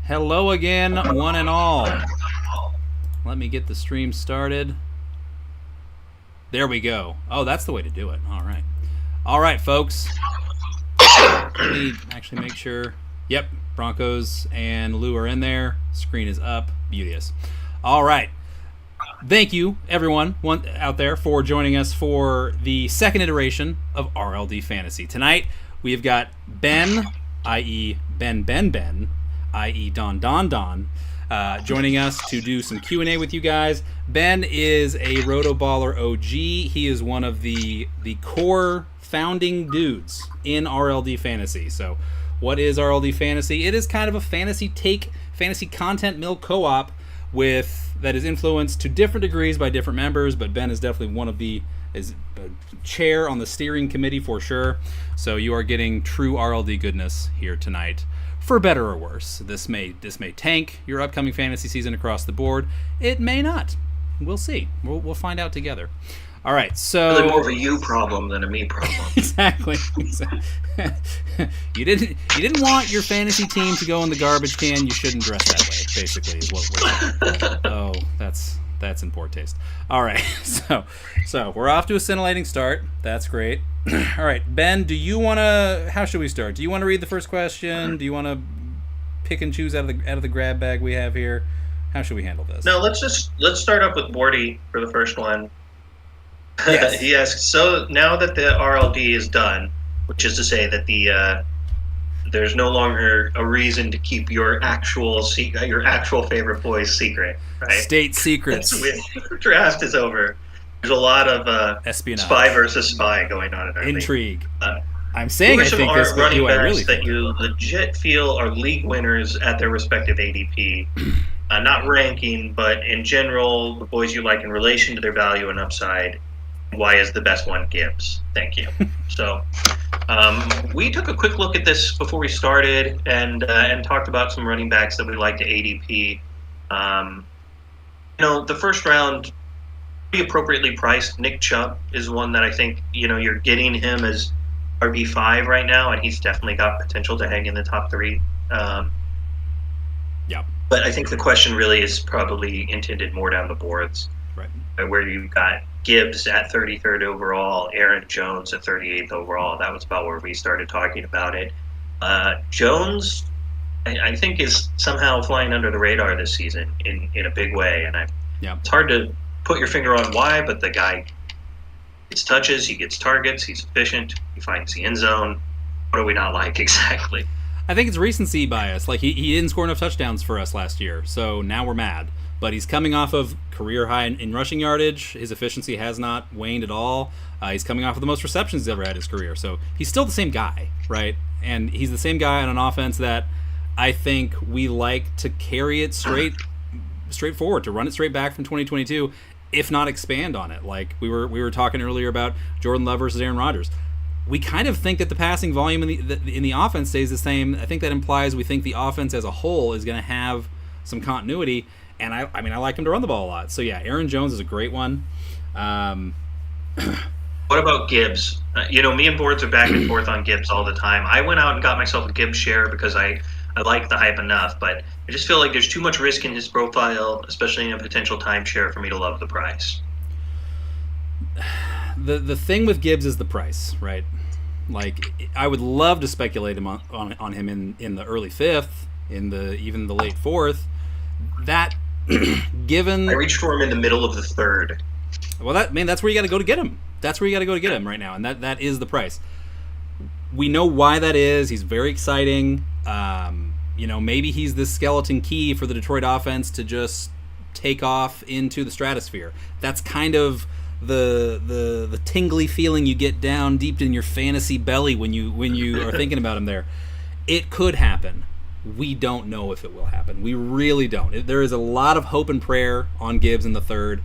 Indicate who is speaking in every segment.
Speaker 1: Hello again, one and all. Let me get the stream started. There we go. Oh, that's the way to do it. All right. All right, folks. Let me actually make sure. Yep, Broncos and Lou are in there. Screen is up. Beauteous. All right. Thank you, everyone out there, for joining us for the second iteration of RLD Fantasy. Tonight, we've got Ben, i.e. Ben, i.e. Don, joining us to do some Q&A with you guys. Ben is a Rotoballer OG. He is one of the core founding dudes in RLD Fantasy. So what is RLD Fantasy? It is kind of a fantasy content mill co-op that is influenced to different degrees by different members, but Ben is definitely is chair on the steering committee for sure. So you are getting true RLD goodness here tonight. For better or worse, this may tank your upcoming fantasy season across the board. It may not. We'll see. We'll find out together. All right, so
Speaker 2: really more of a you problem than a me problem.
Speaker 1: Exactly. You didn't want your fantasy team to go in the garbage can. You shouldn't dress that way. Basically, is what we're saying. Oh, that's in poor taste. All right, so we're off to a scintillating start. That's great. All right, Ben, how should we start? Do you want to read the first question? Do you want to pick and choose out of the grab bag we have here? How should we handle this?
Speaker 2: No, let's start up with Morty for the first one. Yes. He asks, so now that the RLD is done, which is to say that there's no longer a reason to keep your actual favorite boy's secret, right?
Speaker 1: State secrets.
Speaker 2: The draft is over. There's a lot of
Speaker 1: espionage,
Speaker 2: spy versus spy going on in our
Speaker 1: intrigue.
Speaker 2: League.
Speaker 1: I'm saying I think this, but do I really
Speaker 2: that you legit feel are league winners at their respective ADP? Not ranking, but in general, the boys you like in relation to their value and upside. Why is the best one Gibbs? Thank you. So we took a quick look at this before we started and talked about some running backs that we like to ADP. The first round, pretty appropriately priced. Nick Chubb is one that I think, you're getting him as RB5 right now, and he's definitely got potential to hang in the top 3.
Speaker 1: Yeah.
Speaker 2: But I think the question really is probably intended more down the boards.
Speaker 1: Right.
Speaker 2: Where you've got Gibbs at 33rd overall, Aaron Jones at 38th overall. That was about where we started talking about it. Jones, I think, is somehow flying under the radar this season in a big way. And it's hard to put your finger on why, but the guy gets touches, he gets targets, he's efficient, he finds the end zone. What do we not like exactly?
Speaker 1: I think it's recency bias. Like, he didn't score enough touchdowns for us last year, so now we're mad. But he's coming off of career high in rushing yardage. His efficiency has not waned at all. He's coming off of the most receptions he's ever had in his career. So he's still the same guy, right? And he's the same guy on an offense that I think we like to carry it straight forward, to run it straight back from 2022, if not expand on it. Like we were talking earlier about Jordan Love versus Aaron Rodgers. We kind of think that the passing volume in the offense stays the same. I think that implies we think the offense as a whole is going to have some continuity. And I like him to run the ball a lot. So, yeah, Aaron Jones is a great one.
Speaker 2: What about Gibbs? Me and Boards are back and forth on Gibbs all the time. I went out and got myself a Gibbs share because I like the hype enough. But I just feel like there's too much risk in his profile, especially in a potential timeshare, for me to love the price.
Speaker 1: The thing with Gibbs is the price, right? Like, I would love to speculate on him in the early 5th, even the late 4th. That... Given
Speaker 2: I reached for him in the middle of the 3rd.
Speaker 1: Well, that's where you got to go to get him. That's where you got to go to get him right now, and that is the price. We know why that is. He's very exciting. Maybe he's the skeleton key for the Detroit offense to just take off into the stratosphere. That's kind of the tingly feeling you get down deep in your fantasy belly when you are thinking about him there. It could happen. We don't know if it will happen. We really don't. There is a lot of hope and prayer on Gibbs in the 3rd.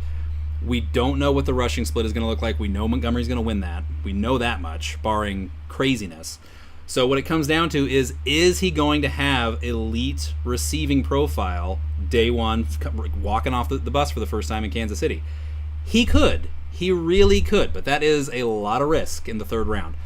Speaker 1: We don't know what the rushing split is going to look like. We know Montgomery's going to win that. We know that much, barring craziness. So what it comes down to is he going to have elite receiving profile day one, walking off the bus for the first time in Kansas City? He could. He really could. But that is a lot of risk in the 3rd round.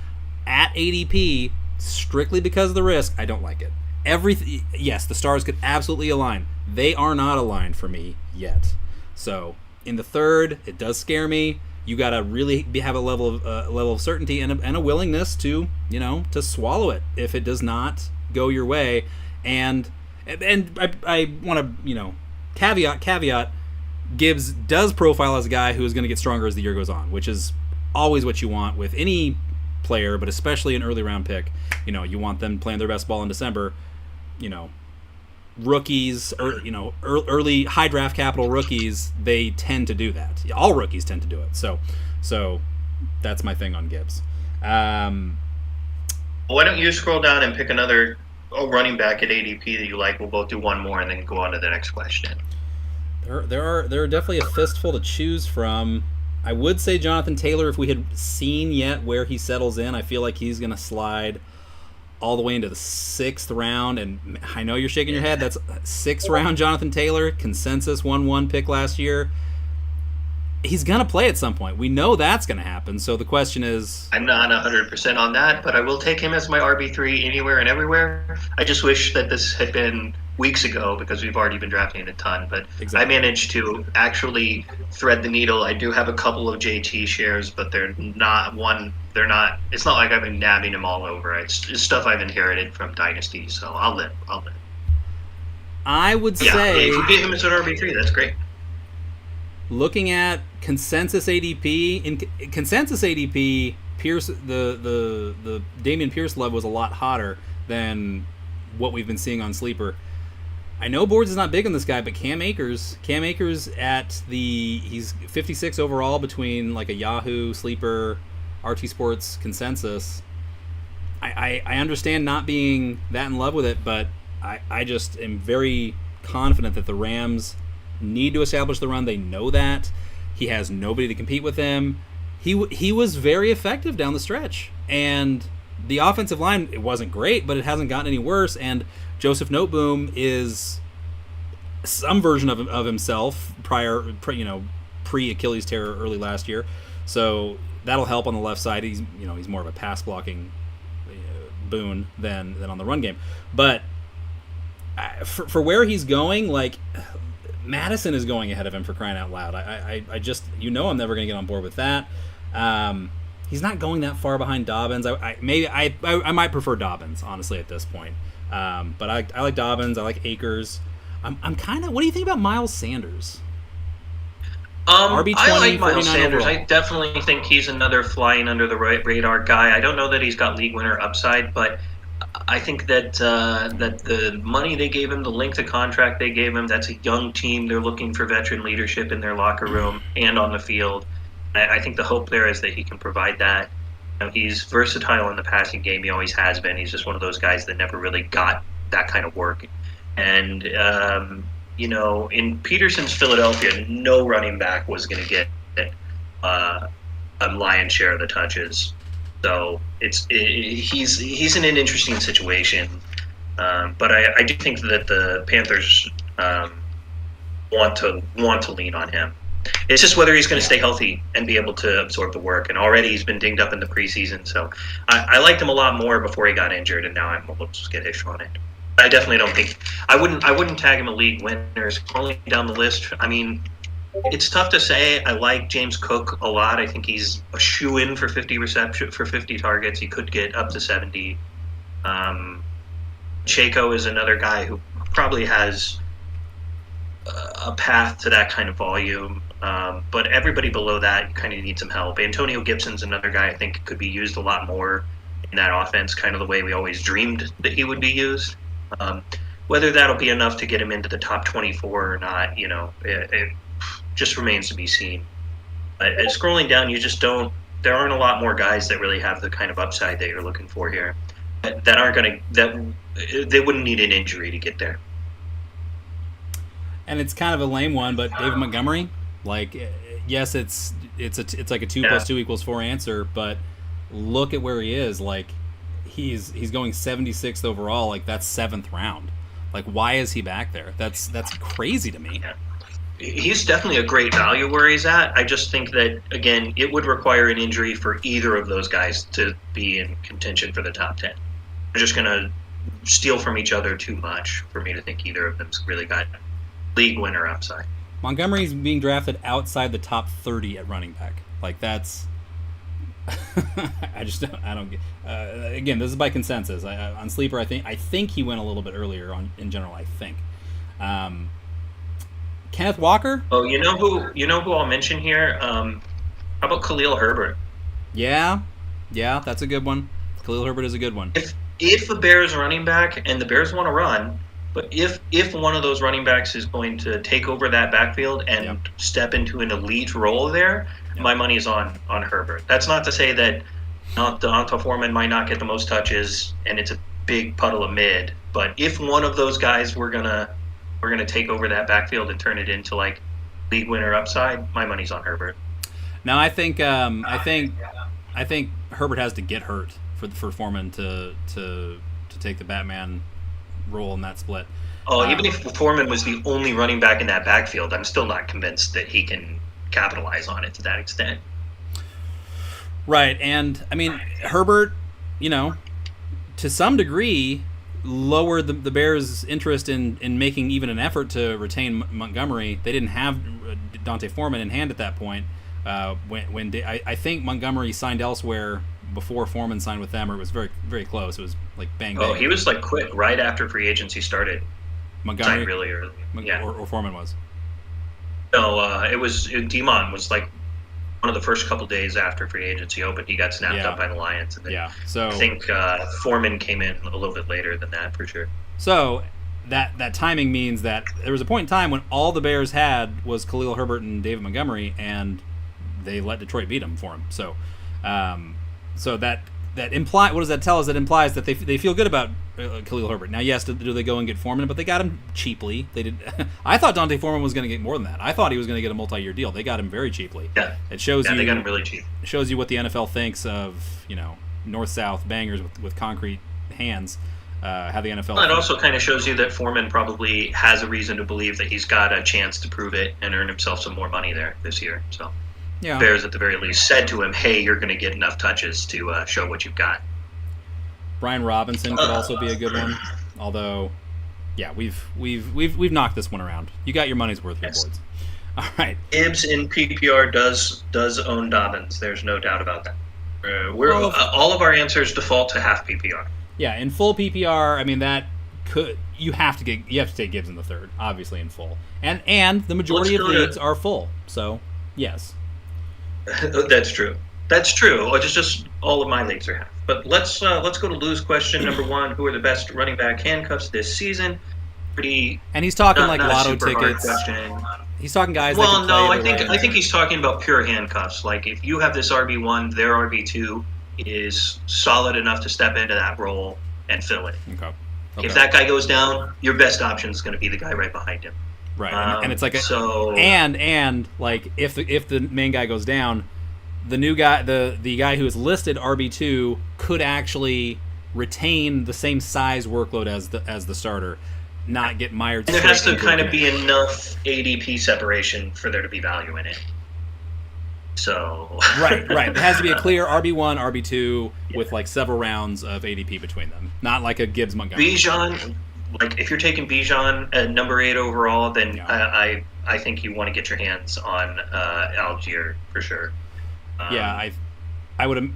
Speaker 1: At ADP, strictly because of the risk, I don't like it. everything. Yes, the stars could absolutely align. They are not aligned for me yet. So in the third, it does scare me. You got to really have a level of certainty and a willingness to to swallow it if it does not go your way. And I want to caveat. Gibbs does profile as a guy who is going to get stronger as the year goes on, which is always what you want with any player, but especially an early round pick. You want them playing their best ball in December. Rookies or early high draft capital rookies, they tend to do that. All rookies tend to do it. So that's my thing on Gibbs.
Speaker 2: Why don't you scroll down and pick another running back at ADP that you like? We'll both do one more and then go on to the next question.
Speaker 1: There are definitely a fistful to choose from. I would say Jonathan Taylor if we had seen yet where he settles in. I feel like he's going to slide all the way into the 6th round, and I know you're shaking your head. That's 6th round Jonathan Taylor, consensus 1-1 pick last year. He's going to play at some point. We know that's going to happen, so the question is...
Speaker 2: I'm not 100% on that, but I will take him as my RB3 anywhere and everywhere. I just wish that this had been weeks ago because we've already been drafting a ton, but exactly. I managed to actually thread the needle. I do have a couple of JT shares, but they're not, it's not like I've been nabbing them all over. It's stuff I've inherited from Dynasty, so I'll live.
Speaker 1: I would say...
Speaker 2: if you get him as an RB3, that's great.
Speaker 1: Looking at consensus ADP, Pierce, the Dameon Pierce love was a lot hotter than what we've been seeing on Sleeper. I know Boards is not big on this guy, but Cam Akers he's 56 overall between like a Yahoo, Sleeper, RT Sports consensus. I understand not being that in love with it, but I just am very confident that the Rams need to establish the run. They know that. He has nobody to compete with him. He was very effective down the stretch. And the offensive line, it wasn't great, but it hasn't gotten any worse. And Joseph Noteboom is some version of himself pre-Achilles tear early last year. So that'll help on the left side. He's more of a pass blocking boon than on the run game. But for where he's going, like Madison is going ahead of him for crying out loud. I just I'm never going to get on board with that. He's not going that far behind Dobbins. I might prefer Dobbins honestly at this point. But I like Dobbins. I like Akers. I'm kind of. What do you think about Miles Sanders?
Speaker 2: RB20, I like Miles Sanders. Overall. I definitely think he's another flying under the radar guy. I don't know that he's got league winner upside, but I think that that the money they gave him, the length of contract they gave him, that's a young team. They're looking for veteran leadership in their locker room and on the field. I think the hope there is that he can provide that. He's versatile in the passing game. He always has been. He's just one of those guys that never really got that kind of work. And, in Peterson's Philadelphia, no running back was going to get a lion's share of the touches. So he's in an interesting situation. But I do think that the Panthers want to lean on him. It's just whether he's going to stay healthy and be able to absorb the work. And already he's been dinged up in the preseason. So I liked him a lot more before he got injured, and now I'm a little skittish on it. I definitely don't think I wouldn't tag him a league winner. Scrolling down the list, I mean, it's tough to say. I like James Cook a lot. I think he's a shoe-in for 50 reception for 50 targets. He could get up to 70. Chaco is another guy who probably has a path to that kind of volume. But everybody below that, you kind of need some help. Antonio Gibson's another guy I think could be used a lot more in that offense, kind of the way we always dreamed that he would be used. Whether that'll be enough to get him into the top 24 or not, it just remains to be seen. Scrolling down, there aren't a lot more guys that really have the kind of upside that you're looking for here. They wouldn't need an injury to get there.
Speaker 1: And it's kind of a lame one, but David Montgomery, yes, it's like a 2 + 2 = 4 answer, but look at where he is. He's going 76th overall. That's 7th round. Why is he back there? That's crazy to me.
Speaker 2: Yeah. He's definitely a great value where he's at. I just think that, again, it would require an injury for either of those guys to be in contention for the top 10. They're just going to steal from each other too much for me to think either of them's really got league winner upside.
Speaker 1: Montgomery's being drafted outside the top 30 at running back. Like that's, I don't get. Again, this is by consensus. On sleeper, I think he went a little bit earlier on in general. I think. Kenneth Walker.
Speaker 2: Oh, you know who I'll mention here. How about Khalil Herbert?
Speaker 1: Yeah, that's a good one. Khalil Herbert is a good one.
Speaker 2: If the Bears running back and the Bears want to run, but if one of those running backs is going to take over that backfield and step into an elite role there, my money is on Herbert. That's not to say that D'Onta Foreman might not get the most touches and it's a big puddle of mid, but if one of those guys we're gonna take over that backfield and turn it into like league winner upside, my money's on Herbert.
Speaker 1: Now I think Herbert has to get hurt for Foreman to take the Batman role in that split.
Speaker 2: Oh, even if Foreman was the only running back in that backfield, I'm still not convinced that he can capitalize on it to that extent.
Speaker 1: Right, and I mean Herbert, to some degree, lowered the Bears' interest in making even an effort to retain Montgomery. They didn't have D'Onta Foreman in hand at that point. I think Montgomery signed elsewhere before Foreman signed with them, or it was very, very close. It was like bang, bang.
Speaker 2: Oh, he was like quick right after free agency started.
Speaker 1: Montgomery?
Speaker 2: Signed really early. Yeah.
Speaker 1: Or Foreman was?
Speaker 2: No, Demon was like one of the first couple days after free agency opened. He got snapped up by the Lions. And then
Speaker 1: so
Speaker 2: I think Foreman came in a little bit later than that for sure.
Speaker 1: So that timing means that there was a point in time when all the Bears had was Khalil Herbert and David Montgomery, and they let Detroit beat them for him. So, so that imply what does that tell us? That implies that they feel good about Khalil Herbert. Now, yes, do they go and get Foreman? But they got him cheaply. They did. I thought D'Onta Foreman was going to get more than that. I thought he was going to get a multi-year deal. They got him very cheaply.
Speaker 2: Yeah,
Speaker 1: it shows you.
Speaker 2: They got him really cheap.
Speaker 1: It shows you what the NFL thinks of north-south bangers with concrete hands. How the NFL.
Speaker 2: Well, it also kind of shows you that Foreman probably has a reason to believe that he's got a chance to prove it and earn himself some more money there this year. So.
Speaker 1: Yeah.
Speaker 2: Bears at the very least said to him, "Hey, you're going to get enough touches to show what you've got."
Speaker 1: Brian Robinson could also be a good one, although, yeah, we've knocked this one around. You got your money's worth here, boards. All right.
Speaker 2: Gibbs in PPR does own Dobbins. There's no doubt about that. All of our answers default to half PPR.
Speaker 1: Yeah, in full PPR, I mean you have to take Gibbs in the third, obviously in full, and the majority of leagues are full. So yes.
Speaker 2: That's true. It's just all of my leagues are half. But let's go to Lou's question number one. Who are the best running back handcuffs this season?
Speaker 1: And he's talking like lotto tickets. He's talking guys.
Speaker 2: Well, no, I think he's talking about pure handcuffs. Like if you have this RB1, their RB2 is solid enough to step into that role and fill it. Okay. If that guy goes down, your best option is going to be the guy right behind him.
Speaker 1: Right, and it's like and like if the main guy goes down, the new guy, the guy who is listed RB2 could actually retain the same size workload as the starter, not get mired.
Speaker 2: And there has to kind of be enough ADP separation for there to be value in it. So
Speaker 1: right. It has to be a clear RB1, RB2 with like several rounds of ADP between them, not like a Gibbs Montgomery.
Speaker 2: Bijan. Like if you're taking Bijan at number 8 overall, then I think you want to get your hands on Algier for sure.
Speaker 1: I would.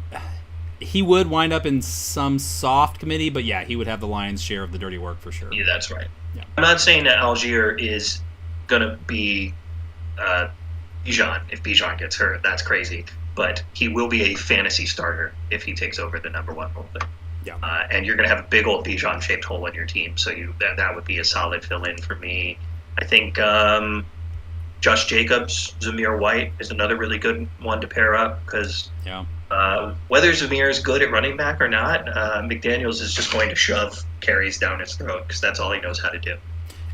Speaker 1: He would wind up in some soft committee, but yeah, he would have the lion's share of the dirty work for sure.
Speaker 2: Yeah, that's right. Yeah. I'm not saying that Algier is gonna be Bijan if Bijan gets hurt. That's crazy, but he will be a fantasy starter if he takes over the number 1 role there.
Speaker 1: Yeah.
Speaker 2: And you're going to have a big old Bijan-shaped hole in your team, so that would be a solid fill-in for me. I think Josh Jacobs, Zamir White is another really good one to pair up because whether Zamir is good at running back or not, McDaniels is just going to shove carries down his throat because that's all he knows how to do.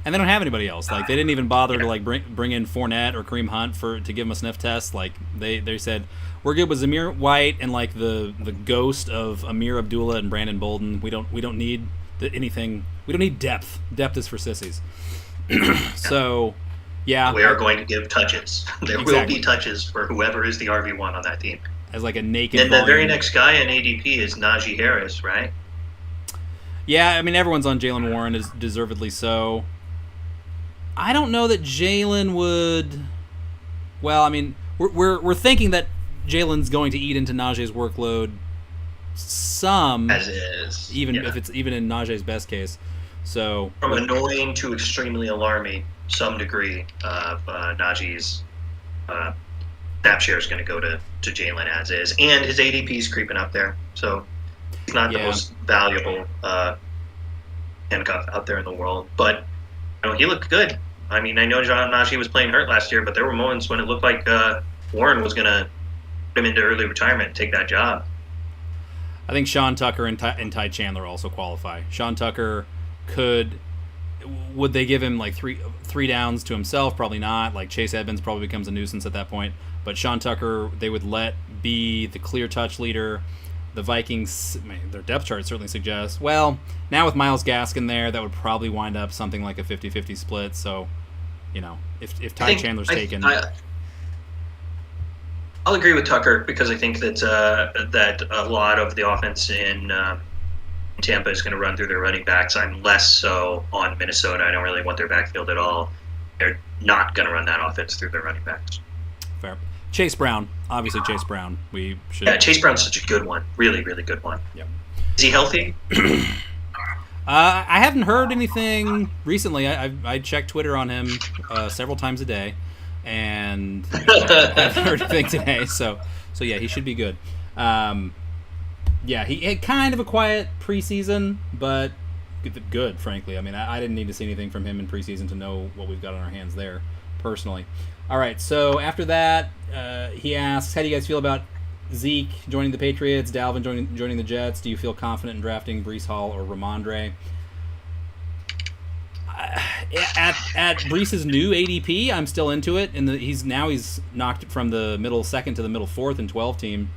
Speaker 1: And they don't have anybody else. Like they didn't even bother to like bring in Fournette or Kareem Hunt to give him a sniff test. Like they said we're good with Zamir White and like the ghost of Amir Abdullah and Brandon Bolden. We don't need anything. We don't need depth. Depth is for sissies. So yeah,
Speaker 2: we are going to give touches. There will be touches for whoever is the RB1 on that team.
Speaker 1: As like a naked.
Speaker 2: And the very next guy in ADP is Najee Harris, right?
Speaker 1: Yeah, I mean everyone's on Jalen Warren, is deservedly so. I don't know that Jalen would. Well, I mean, we're thinking that Jalen's going to eat into Najee's workload some,
Speaker 2: As is,
Speaker 1: even
Speaker 2: yeah.
Speaker 1: if it's even in Najee's best case. So
Speaker 2: From annoying to extremely alarming, some degree of Najee's snap share is going to go to Jalen as is, and his ADP is creeping up there, so he's not the most valuable handcuff out there in the world. But he looked good. I mean, I know John Najee was playing hurt last year, but there were moments when it looked like Warren was going to put him into early retirement and take that job.
Speaker 1: I think Sean Tucker and Ty Chandler also qualify. Sean Tucker would they give him like three downs to himself? Probably not. Like Chase Edmonds probably becomes a nuisance at that point. But Sean Tucker, they would let be the clear touch leader. The Vikings, their depth chart certainly suggests. Well, now with Myles Gaskin there, that would probably wind up something like a 50-50 split. So, if Ty Chandler's taken.
Speaker 2: I'll agree with Tucker because I think that a lot of the offense in Tampa is going to run through their running backs. I'm less so on Minnesota. I don't really want their backfield at all. They're not going to run that offense through their running backs.
Speaker 1: Fair. Chase Brown. Obviously, Chase Brown. We should.
Speaker 2: Yeah, Chase Brown's such a good one. Really, really good one.
Speaker 1: Yep.
Speaker 2: Is he healthy?
Speaker 1: I haven't heard anything recently. I check Twitter on him several times a day, and I haven't heard anything today. So yeah, he should be good. Yeah, he had kind of a quiet preseason, but good, frankly. I mean, I didn't need to see anything from him in preseason to know what we've got on our hands there, personally. All right, so after that, he asks, how do you guys feel about Zeke joining the Patriots, Dalvin joining the Jets? Do you feel confident in drafting Breece Hall or Ramondre? At Breece's new ADP, I'm still into it. He's knocked from the middle second to the middle fourth and 12 team.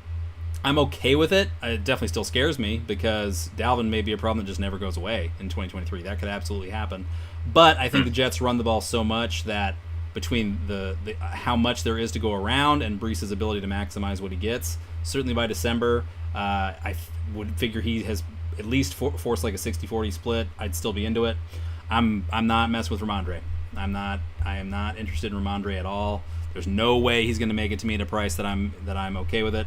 Speaker 1: I'm okay with it. It definitely still scares me because Dalvin may be a problem that just never goes away in 2023. That could absolutely happen. But I think the Jets run the ball so much that between the how much there is to go around and Breece's ability to maximize what he gets, certainly by December, I would figure he has at least forced like a 60-40 split. I'd still be into it. I'm not messing with Ramondre. I am not interested in Ramondre at all. There's no way he's going to make it to me at a price that I'm okay with it.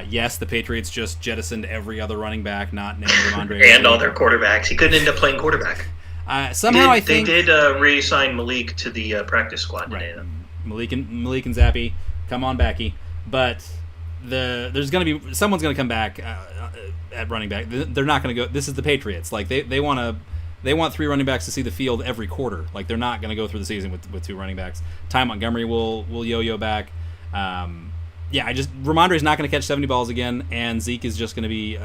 Speaker 1: Yes, the Patriots just jettisoned every other running back, not named Ramondre.
Speaker 2: And all their quarterbacks. He couldn't end up playing quarterback.
Speaker 1: Somehow I think
Speaker 2: they did re-sign Malik to the practice squad today.
Speaker 1: Right. Malik and Zappy, come on backy. But there's going to be someone's going to come back at running back. They're not going to go. This is the Patriots. Like they want three running backs to see the field every quarter. Like they're not going to go through the season with two running backs. Ty Montgomery will yo-yo back. Ramondre's not going to catch 70 balls again, and Zeke is just going to be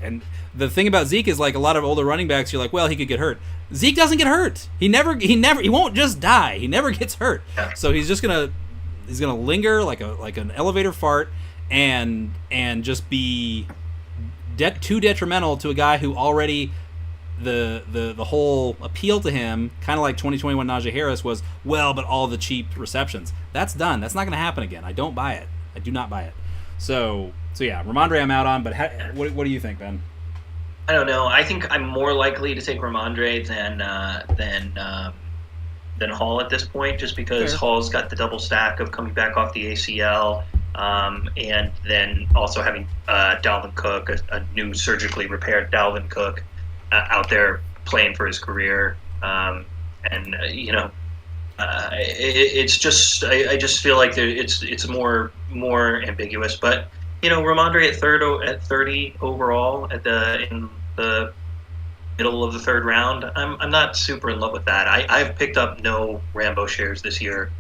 Speaker 1: and the thing about Zeke is like a lot of older running backs, you're like, well, he could get hurt. Zeke doesn't get hurt. He won't just die. He never gets hurt. So he's gonna linger like an elevator fart and just be too detrimental to a guy who already the whole appeal to him, kind of like 2021 Najee Harris was, well, but all the cheap receptions. That's done. That's not going to happen again. I don't buy it. I do not buy it. So yeah, Ramondre I'm out on, but what do you think, Ben?
Speaker 2: I don't know. I think I'm more likely to take Ramondre than Hall at this point, just because Hall's got the double stack of coming back off the ACL, and then also having Dalvin Cook, a new surgically repaired Dalvin Cook, out there playing for his career, it's just I just feel like it's more ambiguous. But Ramondre at 30 overall in the middle of the third round, I'm not super in love with that. I've picked up no Rambo shares this year,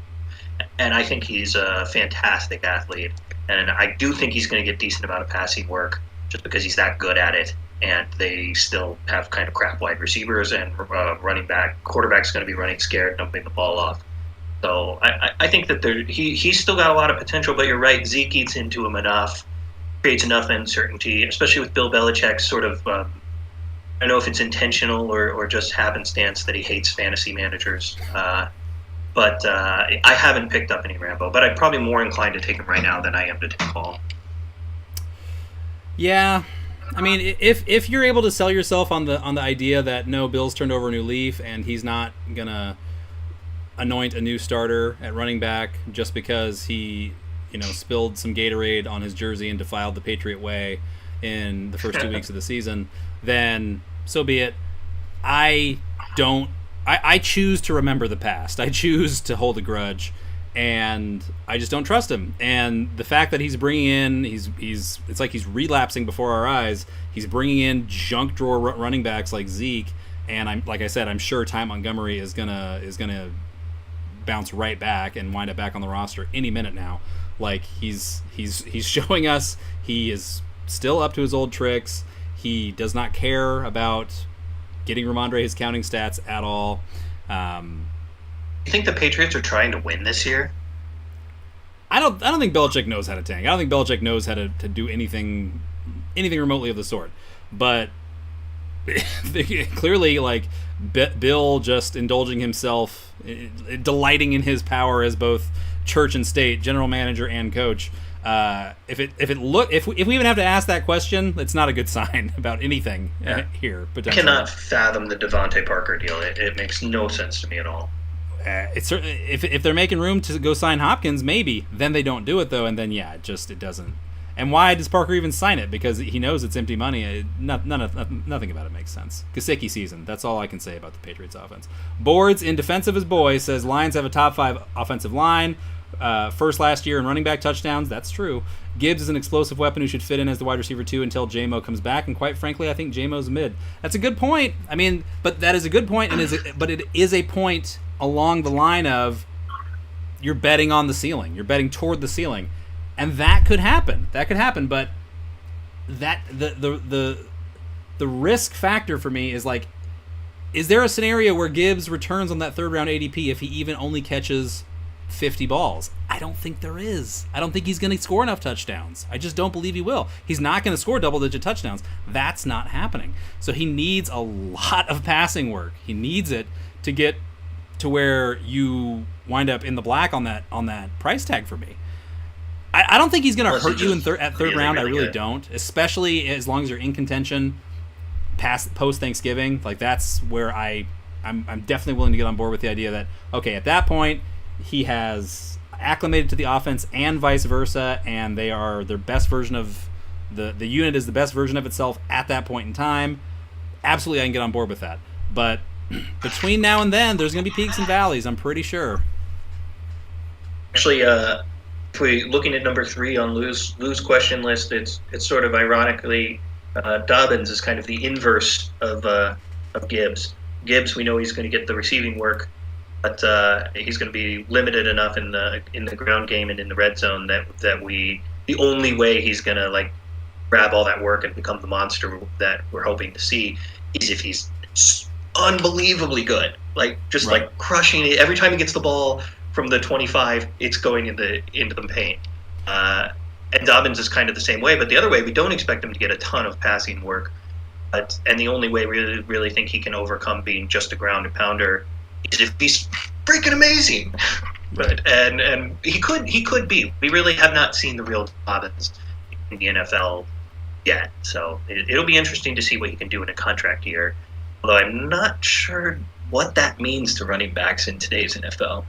Speaker 2: and I think he's a fantastic athlete, and I do think he's going to get decent amount of passing work just because he's that good at it. And they still have kind of crap wide receivers, and quarterback's going to be running scared, dumping the ball off. So I think that he's still got a lot of potential, but you're right, Zeke eats into him enough, creates enough uncertainty, especially with Bill Belichick's sort of, I don't know if it's intentional or just happenstance that he hates fantasy managers. But I haven't picked up any Rambo, but I'm probably more inclined to take him right now than I am to take Hall.
Speaker 1: Yeah. I mean, if you're able to sell yourself on the idea that no, Bill's turned over a new leaf and he's not gonna anoint a new starter at running back just because he, spilled some Gatorade on his jersey and defiled the Patriot way in the first 2 weeks of the season, then so be it. I choose to remember the past. I choose to hold a grudge, and I just don't trust him. And the fact that he's bringing in, it's like he's relapsing before our eyes. He's bringing in junk drawer running backs like Zeke, and I'm sure Ty Montgomery is gonna bounce right back and wind up back on the roster any minute now. Like he's showing us he is still up to his old tricks. He does not care about getting Ramondre his counting stats at all.
Speaker 2: You think the Patriots are trying to win this year?
Speaker 1: I don't think Belichick knows how to tank. I don't think Belichick knows how to do anything remotely of the sort. But clearly, like Bill just indulging himself, delighting in his power as both church and state, general manager and coach. If we even have to ask that question, it's not a good sign about anything here.
Speaker 2: I cannot fathom the Devontae Parker deal. It makes no sense to me at all.
Speaker 1: It's certainly, if they're making room to go sign Hopkins, maybe then they don't do it though, and then it doesn't. And why does Parker even sign it? Because he knows it's empty money. Nothing about it makes sense. Gesicki season. That's all I can say about the Patriots offense. Boards in defense of his boy says Lions have a top 5 offensive line. First last year in running back touchdowns. That's true. Gibbs is an explosive weapon who should fit in as the wide receiver 2 until J-Mo comes back. And quite frankly, I think J-Mo's mid. That's a good point. I mean, but that is a good point, but it is a point along the line of you're betting on the ceiling. You're betting toward the ceiling. And that could happen. But that the risk factor for me is like, is there a scenario where Gibbs returns on that third round ADP if he even only catches 50 balls? I don't think there is. I don't think he's going to score enough touchdowns. I just don't believe he will. He's not going to score double-digit touchdowns. That's not happening. So he needs a lot of passing work. He needs it to get to where you wind up in the black on that price tag for me. I don't think he's going to hurt you at third round. I really don't, especially as long as you're in contention post Thanksgiving. Like that's where I'm definitely willing to get on board with the idea that okay, at that point he has acclimated to the offense and vice versa, and they are their best version of the unit is the best version of itself at that point in time. Absolutely, I can get on board with that. But between now and then, there's going to be peaks and valleys. I'm pretty sure.
Speaker 2: Actually, if we're looking at number 3 on Lou's question list, it's sort of ironically Dobbins is kind of the inverse of Gibbs. Gibbs, we know he's going to get the receiving work, but he's going to be limited enough in the ground game and in the red zone that the only way he's going to like grab all that work and become the monster that we're hoping to see is if he's unbelievably good, like crushing it every time he gets the ball from the 25. It's going into the paint. And Dobbins is kind of the same way, but the other way, we don't expect him to get a ton of passing work. And the only way we really think he can overcome being just a ground and pounder is if he's freaking amazing. But and he could be. We really have not seen the real Dobbins in the NFL yet, so it'll be interesting to see what he can do in a contract year. Although I'm not sure what that means to running backs in today's NFL.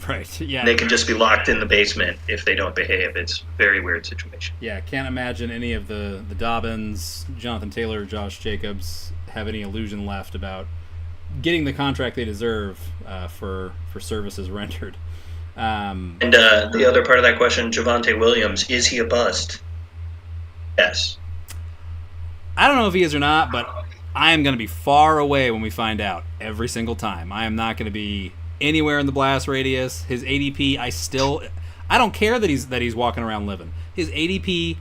Speaker 1: Right, yeah.
Speaker 2: They can just be locked in the basement if they don't behave. It's a very weird situation.
Speaker 1: Yeah, can't imagine any of the Dobbins, Jonathan Taylor, Josh Jacobs have any illusion left about getting the contract they deserve for services rendered.
Speaker 2: And the other part of that question, Javonte Williams, is he a bust? Yes.
Speaker 1: I don't know if he is or not, but I am going to be far away when we find out every single time. I am not going to be anywhere in the blast radius. His ADP, I don't care that he's walking around living. His ADP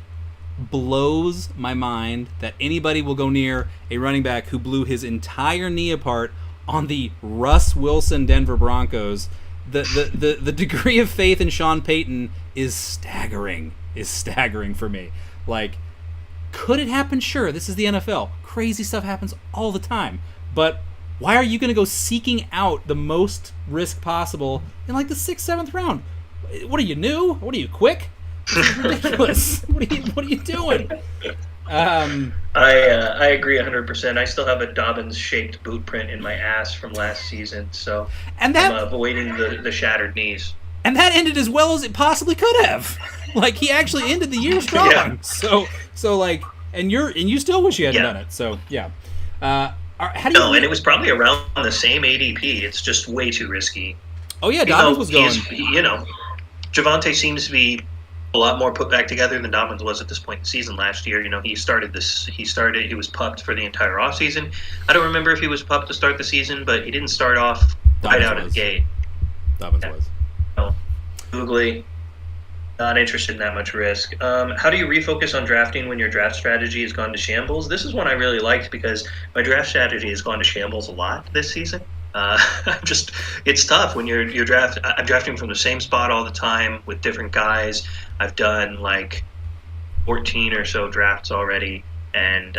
Speaker 1: blows my mind that anybody will go near a running back who blew his entire knee apart on the Russ Wilson Denver Broncos. The degree of faith in Sean Payton is staggering for me. Like, could it happen? Sure, this is the NFL. Crazy stuff happens all the time. But why are you going to go seeking out the most risk possible in like the 6th, 7th round? What are you, new? What are you, quick? This is ridiculous. What are you doing?
Speaker 2: I agree 100%. I still have a Dobbins shaped boot print in my ass from last season, so
Speaker 1: and
Speaker 2: I'm
Speaker 1: that
Speaker 2: avoiding the shattered knees.
Speaker 1: and that ended as well as it possibly could have. Like he actually ended the year
Speaker 2: Yeah,
Speaker 1: strong. So like, and you still wish you hadn't
Speaker 2: yeah.
Speaker 1: done it. So yeah. How do
Speaker 2: No, and
Speaker 1: you?
Speaker 2: it was probably around the same ADP. It's just way too risky.
Speaker 1: Oh yeah,
Speaker 2: Even
Speaker 1: Dobbins
Speaker 2: though
Speaker 1: was going.
Speaker 2: Javante seems to be a lot more put back together than Dobbins was at this point in the season last year. He was pupped for the entire offseason. I don't remember if he was pupped to start the season, but he didn't start off right
Speaker 1: Dobbins
Speaker 2: out of the
Speaker 1: was.
Speaker 2: gate.
Speaker 1: Dobbins
Speaker 2: Yeah.
Speaker 1: was.
Speaker 2: So, googly, not interested in that much risk. How do you refocus on drafting when your draft strategy has gone to shambles? This is one I really liked because my draft strategy has gone to shambles a lot this season. Just it's tough when I'm drafting from the same spot all the time with different guys. I've done like 14 or so drafts already and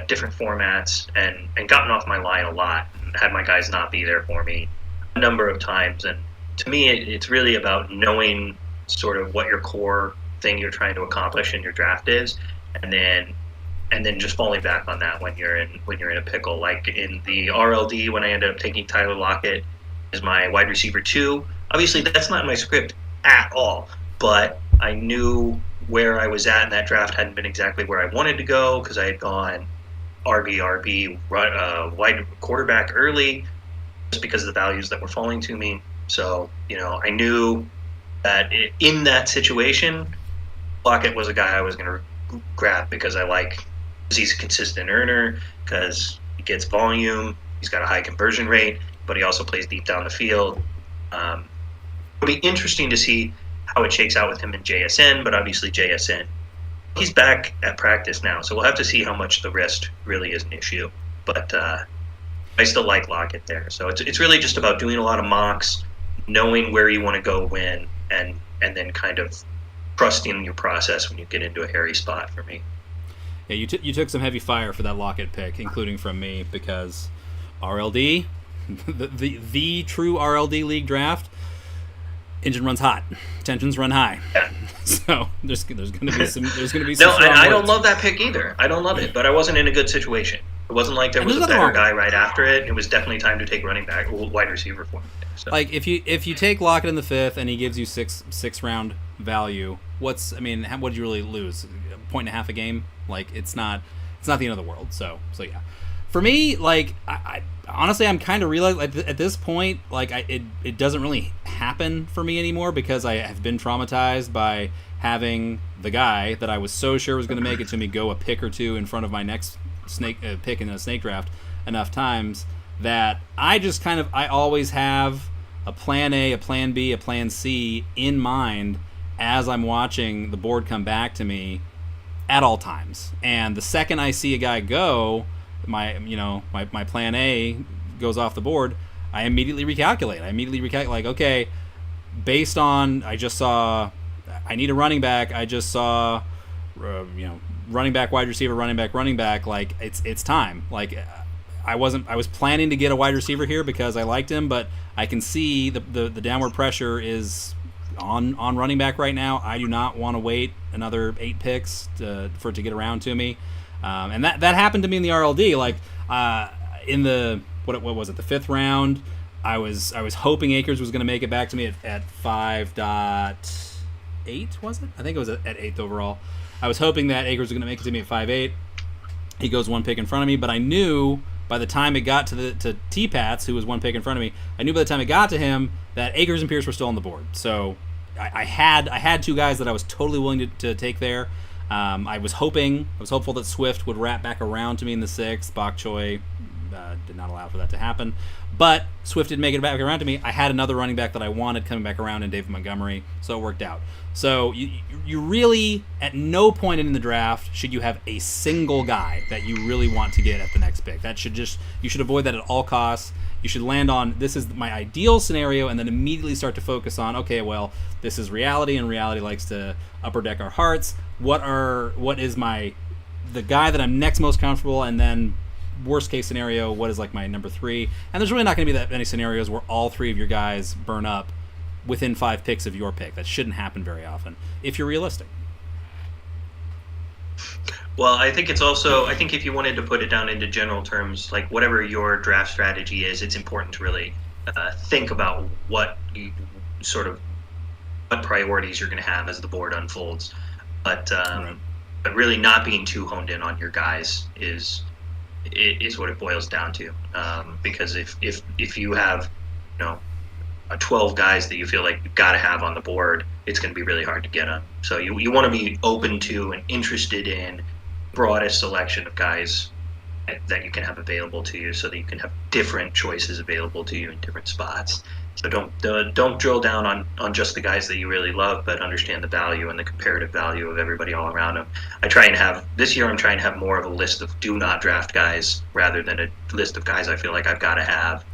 Speaker 2: different formats and gotten off my line a lot and had my guys not be there for me a number of times. And to me, it's really about knowing sort of what your core thing you're trying to accomplish in your draft is, and then just falling back on that when you're in a pickle. Like in the RLD, when I ended up taking Tyler Lockett as my wide receiver 2. Obviously, that's not in my script at all, but I knew where I was at in that draft hadn't been exactly where I wanted to go because I had gone RB wide quarterback early just because of the values that were falling to me. So I knew that in that situation, Lockett was a guy I was going to grab because he's a consistent earner, because he gets volume, he's got a high conversion rate, but he also plays deep down the field. It'll be interesting to see how it shakes out with him in JSN, but obviously JSN, he's back at practice now, so we'll have to see how much the wrist really is an issue. But I still like Lockett there. So it's really just about doing a lot of mocks, knowing where you want to go when, and then kind of trusting your process when you get into a hairy spot for me.
Speaker 1: Yeah, you took some heavy fire for that Lockett pick, including from me, because RLD, the true RLD league draft, engine runs hot, tensions run high.
Speaker 2: Yeah.
Speaker 1: So there's going to be some
Speaker 2: No, and I don't love that pick either. I don't love it, but I wasn't in a good situation. It wasn't like there was a better guy right after it. It was definitely time to take running back, wide receiver for me. So.
Speaker 1: Like if you take Lockett in the 5th and he gives you six round value, what did you really lose? A point and a half a game? Like it's not the end of the world. So yeah. For me, like I honestly, I'm kind of realizing at this point, like it doesn't really happen for me anymore because I have been traumatized by having the guy that I was so sure was going to make it to me go a pick or two in front of my next pick in a snake draft enough times that I always have a plan A, a plan B, a plan C in mind as I'm watching the board come back to me at all times. And the second I see a guy go, my plan A goes off the board, I immediately recalculate. Like, okay, based on I need a running back. I just saw, running back, wide receiver, running back. Like it's time. Like I was planning to get a wide receiver here because I liked him, but I can see the downward pressure is on running back right now. I do not want to wait another 8 picks for it to get around to me. And that happened to me in the RLD. Like in the what was it, the 5th round, I was hoping Akers was going to make it back to me at 5.8, was it? I think it was at 8th overall. I was hoping that Akers was going to make it to me at 5.8. He goes 1 pick in front of me, but I knew by the time it got to T-Pats, who was 1 pick in front of me, I knew by the time it got to him that Akers and Pierce were still on the board. So I had 2 guys that I was totally willing to take there. I was hopeful that Swift would wrap back around to me in the 6th. Bok Choy did not allow for that to happen. But Swift did make it back around to me. I had another running back that I wanted coming back around in David Montgomery, so it worked out. So you really, at no point in the draft should you have a single guy that you really want to get at the next pick. You should avoid that at all costs. You should land on, this is my ideal scenario, and then immediately start to focus on, okay, well, this is reality, and reality likes to upper deck our hearts. What is the guy that I'm next most comfortable, and then worst case scenario, what is like my number 3? And there's really not going to be that many scenarios where all 3 of your guys burn up within 5 picks of your pick. That shouldn't happen very often if you're realistic.
Speaker 2: Well, I think it's also, I think if you wanted to put it down into general terms, like whatever your draft strategy is, it's important to really think about what you sort of what priorities you're going to have as the board unfolds. But
Speaker 1: Right.
Speaker 2: but really not being too honed in on your guys is what it boils down to. Because if you have, you know, 12 guys that you feel like you've got to have on the board, it's going to be really hard to get them. So you want to be open to and interested in broadest selection of guys that you can have available to you, so that you can have different choices available to you in different spots. So don't drill down on just the guys that you really love, but understand the value and the comparative value of everybody all around them. I try and have this year. I'm trying to have more of a list of do not draft guys rather than a list of guys I feel like I've got to have.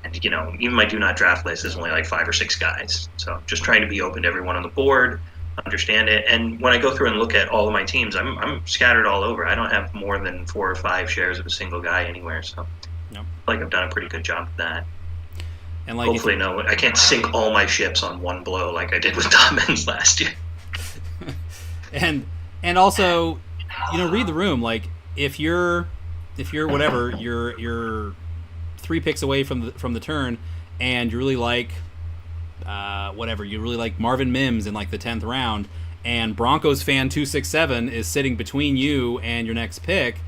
Speaker 2: And even my do not draft list is only like 5 or 6 guys. So I'm just trying to be open to everyone on the board, understand it. And when I go through and look at all of my teams, I'm scattered all over. I don't have more than 4 or 5 shares of a single guy anywhere. So
Speaker 1: Yep.
Speaker 2: I feel like I've done a pretty good job of that.
Speaker 1: And like,
Speaker 2: Hopefully, no, I can't sink all my ships on one blow like I did with Dobbins last year.
Speaker 1: and also, read the room. Like, if you're whatever, you're 3 picks away from the turn, and you really like you really like Marvin Mims in like the 10th round, and Broncos fan 267 is sitting between you and your next pick,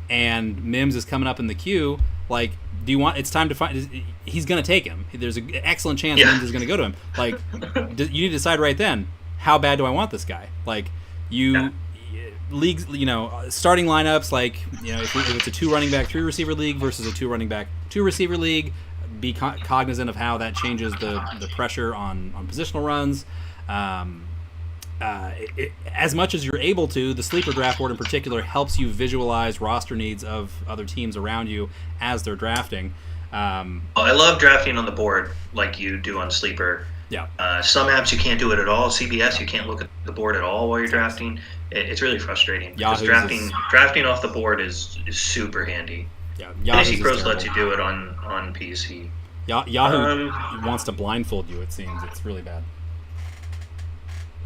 Speaker 1: and Mims is coming up in the queue. Like, do you want? It's time to find. He's going to take him. There's an excellent chance Mims is going to go to him. Like, you need to decide right then. How bad do I want this guy? Like, leagues, starting lineups. Like, if it's a 2 running back, 3 receiver league versus a 2 running back, 2 receiver league, be cognizant of how that changes the pressure on positional runs. As much as you're able to, the sleeper draft board in particular helps you visualize roster needs of other teams around you as they're drafting.
Speaker 2: I love drafting on the board like you do on Sleeper.
Speaker 1: Yeah.
Speaker 2: Some apps you can't do it at all. CBS, you can't look at the board at all while you're drafting. It's really frustrating because drafting off the board is super handy.
Speaker 1: Yeah,
Speaker 2: Fantasy Pros lets you do it on PC.
Speaker 1: Yahoo wants to blindfold you. It seems it's really bad.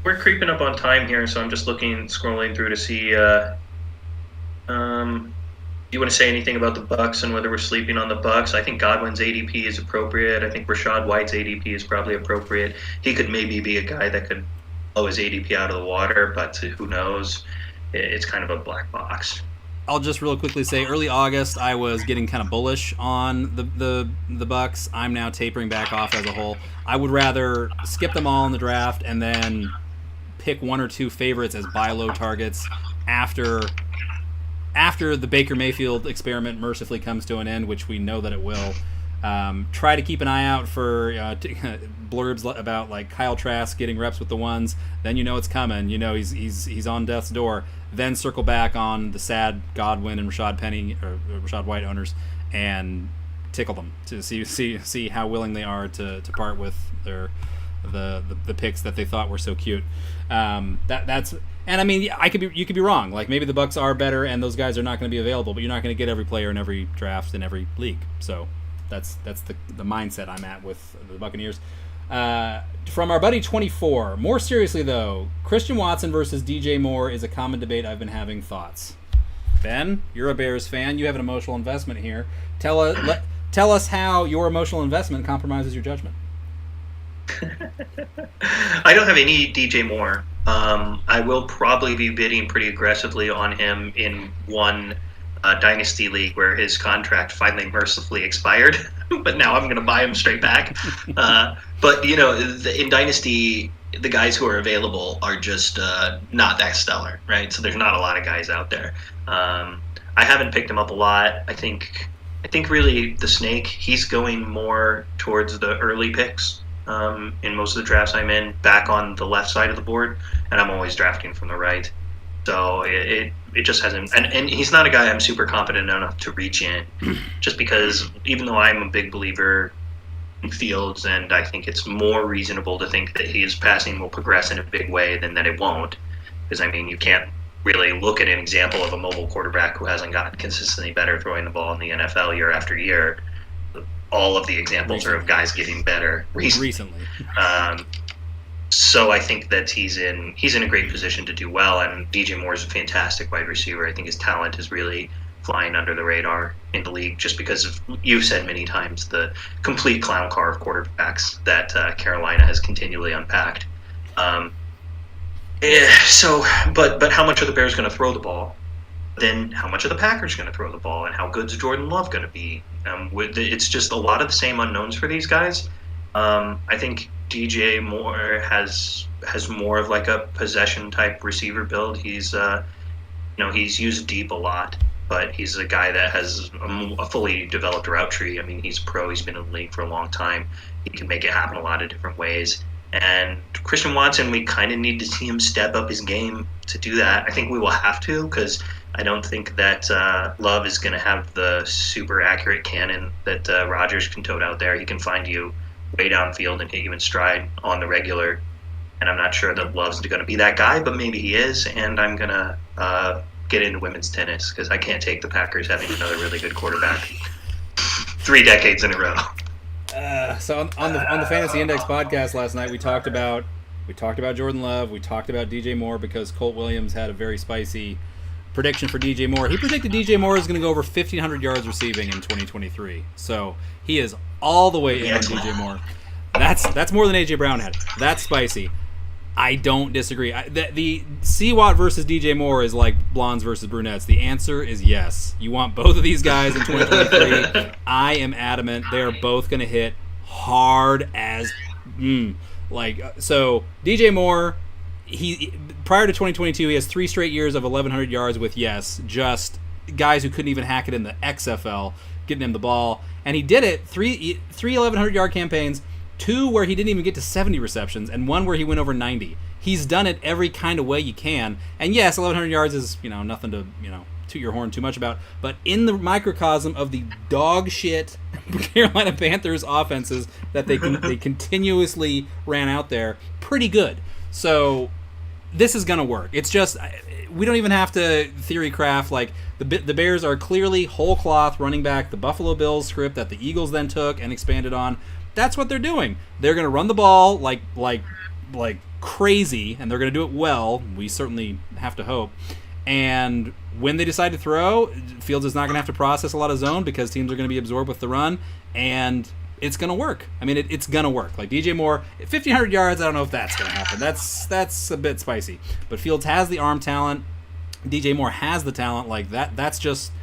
Speaker 2: We're creeping up on time here, so I'm just scrolling through to see. Do you want to say anything about the Bucks and whether we're sleeping on the Bucks? I think Godwin's ADP is appropriate. I think Rachaad White's ADP is probably appropriate. He could maybe be a guy that could blow his ADP out of the water, but who knows? It's kind of a black box.
Speaker 1: I'll just real quickly say, early August, I was getting kind of bullish on the Bucks. I'm now tapering back off as a whole. I would rather skip them all in the draft and then pick 1 or 2 favorites as buy low targets after the Baker Mayfield experiment mercifully comes to an end, which we know that it will. Try to keep an eye out for blurbs about like Kyle Trask getting reps with the ones. Then it's coming. He's on death's door. Then circle back on the sad Godwin and Rachaad White owners and tickle them to see how willing they are to part with the picks that they thought were so cute. That's. And I mean, you could be wrong. Like, maybe the Bucks are better, and those guys are not going to be available. But you're not going to get every player in every draft in every league. So that's the mindset I'm at with the Buccaneers. From our buddy 24. More seriously, though, Christian Watson versus DJ Moore is a common debate I've been having. Thoughts? Ben, you're a Bears fan. You have an emotional investment here. Tell us how your emotional investment compromises your judgment.
Speaker 2: I don't have any DJ Moore. I will probably be bidding pretty aggressively on him in one Dynasty League where his contract finally mercifully expired. But now I'm going to buy him straight back. But, in Dynasty, the guys who are available are just not that stellar, right? So there's not a lot of guys out there. I haven't picked him up a lot. I think really the snake, he's going more towards the early picks. In most of the drafts I'm in, back on the left side of the board, and I'm always drafting from the right. So it just hasn't, and he's not a guy I'm super confident enough to reach in, just because even though I'm a big believer in Fields, and I think it's more reasonable to think that his passing will progress in a big way than that it won't, because you can't really look at an example of a mobile quarterback who hasn't gotten consistently better throwing the ball in the NFL year after year. All of the examples are of guys getting better recently. So I think that he's in a great position to do well, and DJ Moore is a fantastic wide receiver. I think his talent is really flying under the radar in the league, just because of, you've said many times, the complete clown car of quarterbacks that Carolina has continually unpacked. But how much are the Bears going to throw the ball? Then how much are the Packers going to throw the ball, and how good's Jordan Love going to be? It's just a lot of the same unknowns for these guys. I think DJ Moore has more of like a possession type receiver build. He's he's used deep a lot, but he's a guy that has a fully developed route tree. I mean, he's pro. He's been in the league for a long time. He can make it happen a lot of different ways. And Christian Watson, we kind of need to see him step up his game to do that. I think we will have to, because I don't think that Love is going to have the super accurate cannon that Rodgers can tote out there. He can find you way downfield and hit you in stride on the regular. And I'm not sure that Love's going to be that guy, but maybe he is. And I'm going to get into women's tennis, because I can't take the Packers having another really good quarterback 3 decades in a row.
Speaker 1: So on the Fantasy Index podcast last night, we talked about Jordan Love, we talked about DJ Moore, because Colt Williams had a very spicy prediction for DJ Moore. He predicted DJ Moore is going to go over 1,500 yards receiving in 2023. So he is all the way in on DJ Moore. That's more than AJ Brown had. That's spicy. I don't disagree. The C-Watt versus DJ Moore is like blondes versus brunettes. The answer is yes. You want both of these guys in 2023. I am adamant they are both going to hit hard as so DJ Moore, he prior to 2022, he has 3 straight years of 1,100 yards with just guys who couldn't even hack it in the XFL getting him the ball, and he did it three 1,100-yard campaigns. 2 where he didn't even get to 70 receptions, and 1 where he went over 90. He's done it every kind of way you can. And yes, 1,100 yards is, nothing to, toot your horn too much about. But in the microcosm of the dog shit Carolina Panthers offenses that they continuously ran out there, pretty good. So this is going to work. It's just, we don't even have to theory craft. Like, the Bears are clearly whole cloth running back the Buffalo Bills script that the Eagles then took and expanded on. That's what they're doing. They're going to run the ball like crazy, and they're going to do it well. We certainly have to hope. And when they decide to throw, Fields is not going to have to process a lot of zone, because teams are going to be absorbed with the run, and it's going to work. I mean, it's going to work. Like DJ Moore, 1,500 yards, I don't know if that's going to happen. That's a bit spicy. But Fields has the arm talent. DJ Moore has the talent. Like that. That's just,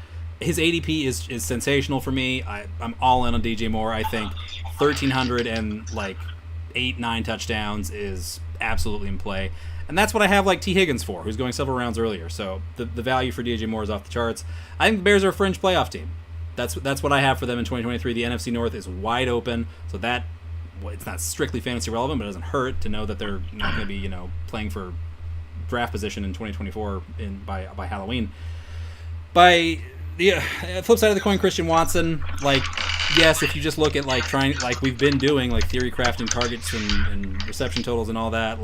Speaker 1: his ADP is sensational for me. I'm all in on DJ Moore. I think 1,300 and 8-9 touchdowns is absolutely in play. And that's what I have T. Higgins for, who's going several rounds earlier. So the value for DJ Moore is off the charts. I think the Bears are a fringe playoff team. That's what I have for them in 2023. The NFC North is wide open, so that, it's not strictly fantasy relevant, but it doesn't hurt to know that they're not going to be playing for draft position in 2024 by Halloween. By the flip side of the coin, Christian Watson, yes, if you just look at trying, we've been doing, theory crafting targets and reception totals and all that,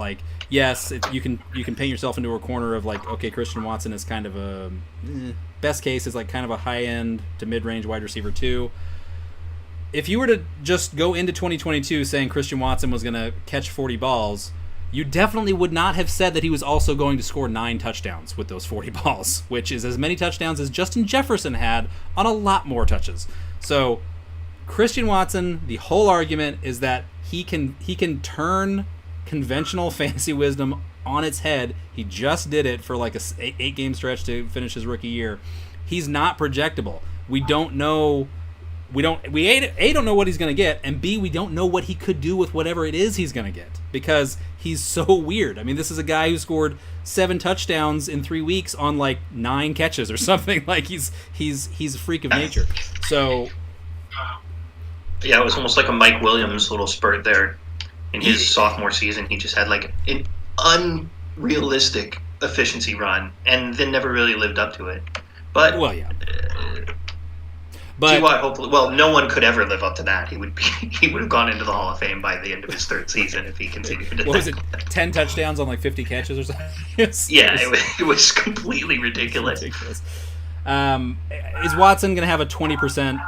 Speaker 1: yes, you can paint yourself into a corner of okay, Christian Watson is kind of a best case is kind of a high end to mid range wide receiver 2. If you were to just go into 2022 saying Christian Watson was going to catch 40 balls, you definitely would not have said that he was also going to score 9 touchdowns with those 40 balls, which is as many touchdowns as Justin Jefferson had on a lot more touches. So Christian Watson, the whole argument is that he can turn conventional fantasy wisdom on its head. He just did it for a 8-game stretch to finish his rookie year. He's not projectable. We don't know. We don't know what he's going to get, and B, we don't know what he could do with whatever it is he's going to get, because he's so weird. I mean, this is a guy who scored 7 touchdowns in 3 weeks on 9 catches or something. He's a freak of nature. So
Speaker 2: yeah, it was almost like a Mike Williams little spurt there in his sophomore season. He just had an unrealistic efficiency run, and then never really lived up to it. But
Speaker 1: well, yeah.
Speaker 2: But hopefully, no one could ever live up to that. He would have gone into the Hall of Fame by the end of his 3rd season if he continued.
Speaker 1: What was it? 10 touchdowns on 50 catches or something?
Speaker 2: It was completely ridiculous.
Speaker 1: Is Watson going to have a 20%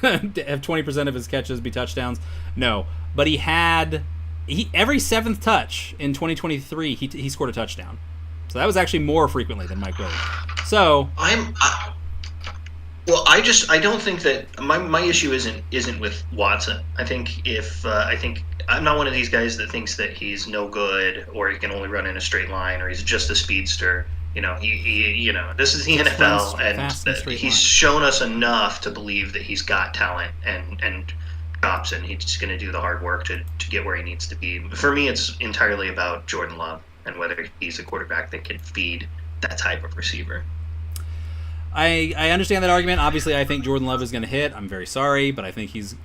Speaker 1: have 20% of his catches be touchdowns? No, but he had every seventh touch in 2023, he scored a touchdown. So that was actually more frequently than Mike Williams. So
Speaker 2: well, I don't think that my issue isn't with Watson. I think I'm not one of these guys that thinks that he's no good or he can only run in a straight line or he's just a speedster. He this is the NFL and he's shown us enough to believe that he's got talent and chops and he's just going to do the hard work to get where he needs to be. For me, it's entirely about Jordan Love and whether he's a quarterback that can feed that type of receiver.
Speaker 1: I understand that argument. Obviously, I think Jordan Love is going to hit. I'm very sorry, but I think if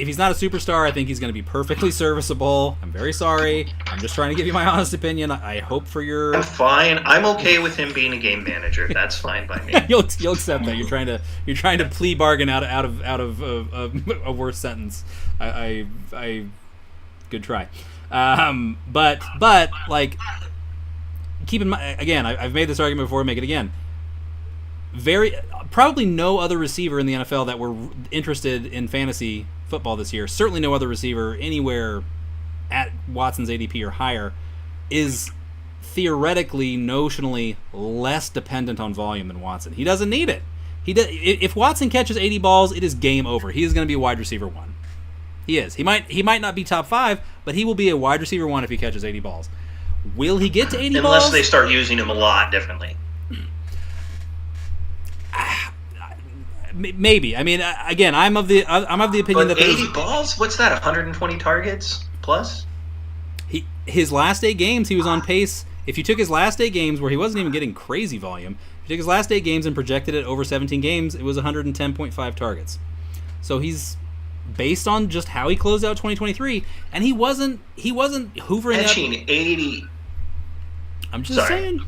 Speaker 1: he's not a superstar, I think he's going to be perfectly serviceable. I'm very sorry. I'm just trying to give you my honest opinion. I hope for your...
Speaker 2: I'm fine. I'm okay with him being a game manager. That's fine by me.
Speaker 1: You'll accept that. You're trying to plea bargain out of a worse sentence. I good try. But like, keep in mind, again, I've made this argument before. Make it again. Probably no other receiver in the NFL that we're interested in fantasy football this year, certainly no other receiver anywhere at Watson's ADP or higher, is theoretically, notionally less dependent on volume than Watson. He doesn't need it. If Watson catches 80 balls, it is game over. He is going to be a wide receiver 1. He is. He might not be top 5, but he will be a wide receiver 1 if he catches 80 balls. Will he get to 80 balls?
Speaker 2: Unless they start using him a lot differently.
Speaker 1: Maybe. I mean, again, I'm of the opinion that
Speaker 2: 80 balls. What's that? 120 targets plus.
Speaker 1: His last 8 games, he was on pace. If you took his last 8 games, where he wasn't even getting crazy volume, if you took his last 8 games and projected it over 17 games, it was 110.5 targets. So he's based on just how he closed out 2023, and he wasn't hoovering
Speaker 2: catching 80.
Speaker 1: I'm just saying.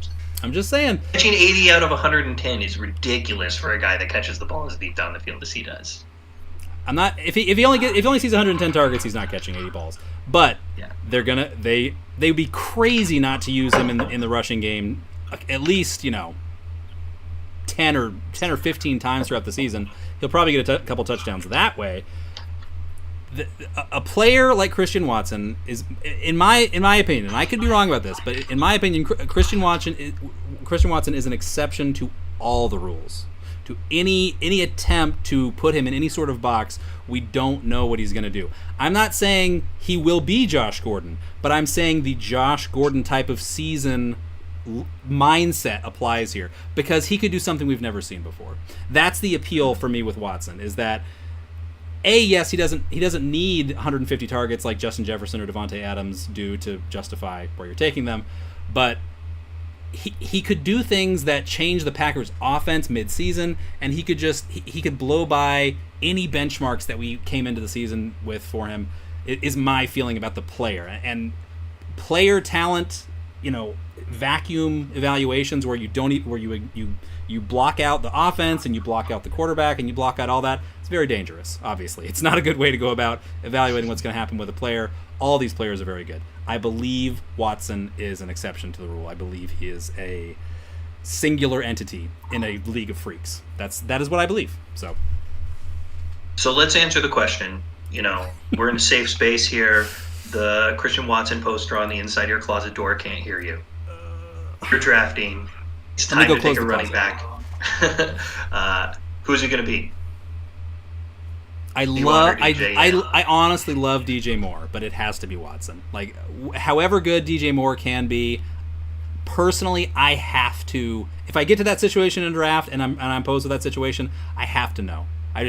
Speaker 2: Catching 80 out of 110 is ridiculous for a guy that catches the ball as deep down the field as he does.
Speaker 1: I'm not. If he only sees 110 targets, he's not catching 80 balls. But
Speaker 2: yeah.
Speaker 1: They'd be crazy not to use him in the rushing game at least 10 or 15 times throughout the season. He'll probably get a couple touchdowns that way. A player like Christian Watson is, in my opinion, and I could be wrong about this, but in my opinion, Christian Watson is an exception to all the rules. To any attempt to put him in any sort of box, we don't know what he's going to do. I'm not saying he will be Josh Gordon, but I'm saying the Josh Gordon type of season mindset applies here because he could do something we've never seen before. That's the appeal for me with Watson, is that yes, he doesn't need 150 targets like Justin Jefferson or Devontae Adams do to justify where you're taking them, but he could do things that change the Packers' offense mid-season, and he could blow by any benchmarks that we came into the season with for him. Is my feeling about the player and player talent. Vacuum evaluations where you block out the offense and you block out the quarterback and you block out all that. It's very dangerous. Obviously, it's not a good way to go about evaluating what's going to happen with a player. All these players are very good. I believe Watson is an exception to the rule. I believe he is a singular entity in a league of freaks. That is what I believe. So
Speaker 2: let's answer the question. We're in a safe space here. The Christian Watson poster on the inside of your closet door can't hear you. You're drafting. It's time to take a running back. Who's it going to be?
Speaker 1: I honestly love DJ Moore, but it has to be Watson. Like, however good DJ Moore can be, personally, I have to. If I get to that situation in draft and I'm posed with that situation, I have to know. I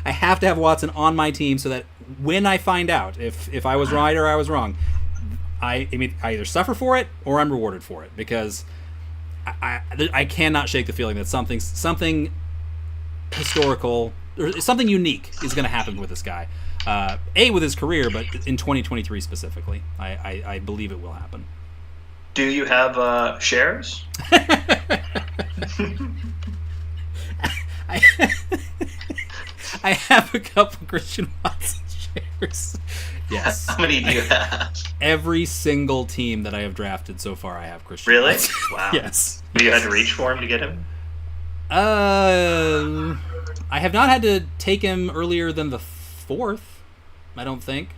Speaker 1: have to have Watson on my team so that when I find out if I was right or I was wrong, I either suffer for it or I'm rewarded for it, because I cannot shake the feeling that something historical or something unique is going to happen with this guy. With his career, but in 2023 specifically, I believe it will happen.
Speaker 2: Do you have shares?
Speaker 1: I have a couple Christian Watson shares. Yes.
Speaker 2: How many do you have?
Speaker 1: Every single team that I have drafted so far, I have Christian
Speaker 2: Really?
Speaker 1: Watson.
Speaker 2: Wow.
Speaker 1: Yes.
Speaker 2: You had to reach for him to get him?
Speaker 1: I have not had to take him earlier than the 4th, I don't think.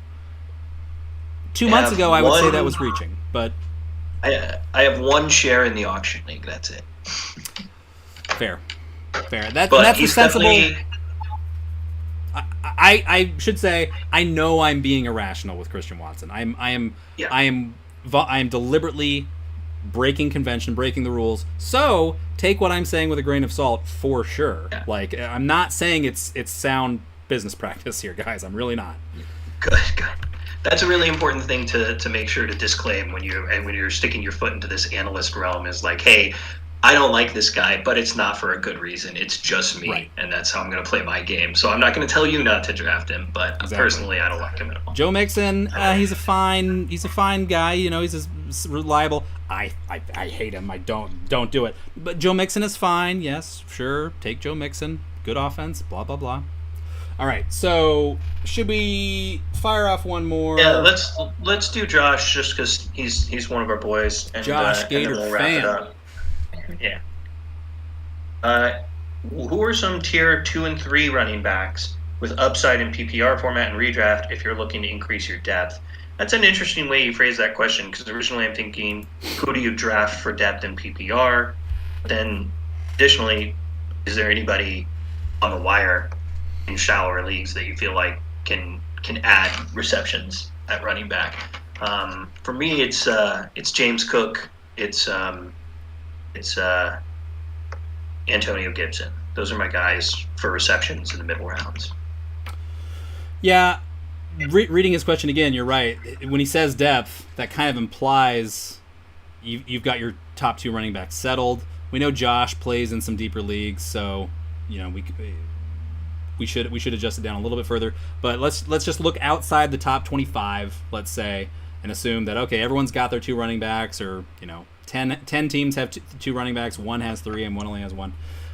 Speaker 1: 2 months ago, I would say that was reaching, but
Speaker 2: I have one share in the auction league. That's it.
Speaker 1: fair. That's
Speaker 2: But
Speaker 1: the
Speaker 2: he's
Speaker 1: sensible.
Speaker 2: definitely
Speaker 1: I should say I know I'm being irrational with Christian Watson. I am deliberately breaking convention, breaking the rules. So take what I'm saying with a grain of salt for sure.
Speaker 2: Yeah.
Speaker 1: Like I'm not saying it's sound business practice here, guys. I'm really not.
Speaker 2: good. That's a really important thing to make sure to disclaim when you're sticking your foot into this analyst realm is like, hey, I don't like this guy, but it's not for a good reason. It's just me,
Speaker 1: Right.
Speaker 2: and that's how I'm going to play my game. So I'm not going to tell you not to draft him, but
Speaker 1: Exactly.
Speaker 2: personally, I don't like him at all.
Speaker 1: Joe Mixon, he's a fine guy. You know, he's reliable. I hate him. I don't do it. But Joe Mixon is fine. Yes, sure. Take Joe Mixon. Good offense. Blah blah blah. All right. So should we fire off one more?
Speaker 2: Yeah, let's do Josh just because he's one of our boys. And,
Speaker 1: Josh Gator
Speaker 2: and then we'll wrap
Speaker 1: fan.
Speaker 2: it up. Yeah. Who are some tier 2 and 3 running backs with upside in PPR format and redraft if you're looking to increase your depth? That's an interesting way you phrase that question because originally I'm thinking, who do you draft for depth in PPR? Then, additionally, is there anybody on the wire in shallower leagues that you feel like can add receptions at running back? For me, it's James Cook. It's Antonio Gibson. Those are my guys for receptions in the middle rounds.
Speaker 1: Yeah, reading his question again, you're right. When he says depth, that kind of implies you've got your top 2 running backs settled. We know Josh plays in some deeper leagues, so we should adjust it down a little bit further. But let's just look outside the top 25, let's say, and assume that okay, everyone's got their 2 running backs, or 10 teams have 2 running backs, 1 has 3, and 1 only has 1.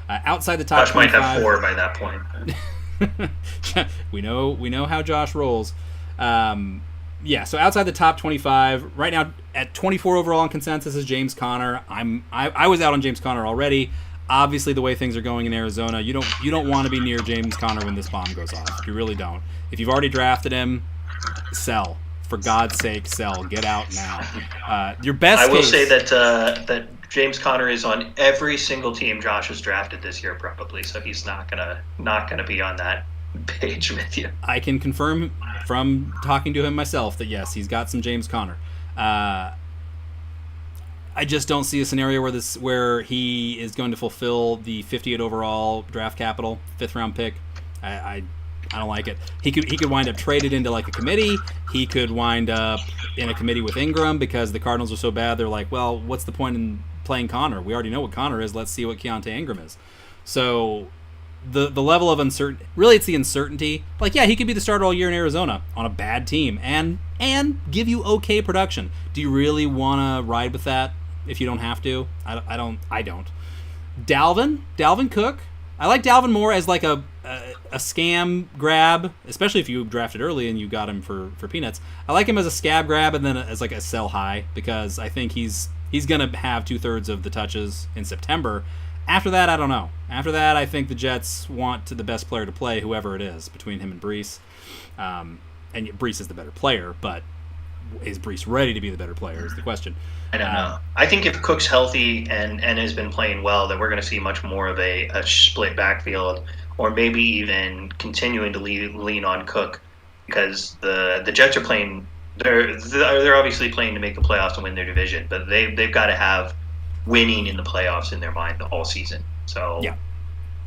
Speaker 1: Outside the top
Speaker 2: Josh
Speaker 1: 25,
Speaker 2: might have 4 by that point.
Speaker 1: we know how Josh rolls. So outside the top 25, right now at 24 overall in consensus is James Conner. I was out on James Conner already. Obviously, the way things are going in Arizona, you don't want to be near James Conner when this bomb goes off. You really don't. If you've already drafted him, sell. For God's sake, sell. Get out now. Your best.
Speaker 2: I will
Speaker 1: case,
Speaker 2: say that James Conner is on every single team Josh has drafted this year, probably. So he's not gonna be on that page with you.
Speaker 1: I can confirm from talking to him myself that yes, he's got some James Conner. I just don't see a scenario where he is going to fulfill the 58 overall draft capital, 5th round pick. I don't like it. He could wind up traded into like a committee. He could wind up in a committee with Ingram because the Cardinals are so bad. They're like, well, what's the point in playing Connor? We already know what Connor is. Let's see what Keontae Ingram is. So the level of uncertainty, really it's the uncertainty. Like, yeah, he could be the starter all year in Arizona on a bad team and give you okay production. Do you really want to ride with that if you don't have to? I don't. Dalvin Cook. I like Dalvin more as like a scam grab, especially if you drafted early and you got him for peanuts. I like him as a scab grab and then as like a sell high because I think he's going to have 2/3 of the touches in September. After that, I don't know. After that, I think the Jets want the best player to play, whoever it is, between him and Brees. And Brees is the better player, but is Brees ready to be the better player is the question.
Speaker 2: I don't know. I think if Cook's healthy and has been playing well, that we're going to see much more of a split backfield, or maybe even continuing to lean on Cook, because the Jets are playing. They're obviously playing to make the playoffs and win their division, but they've got to have winning in the playoffs in their mind all season. So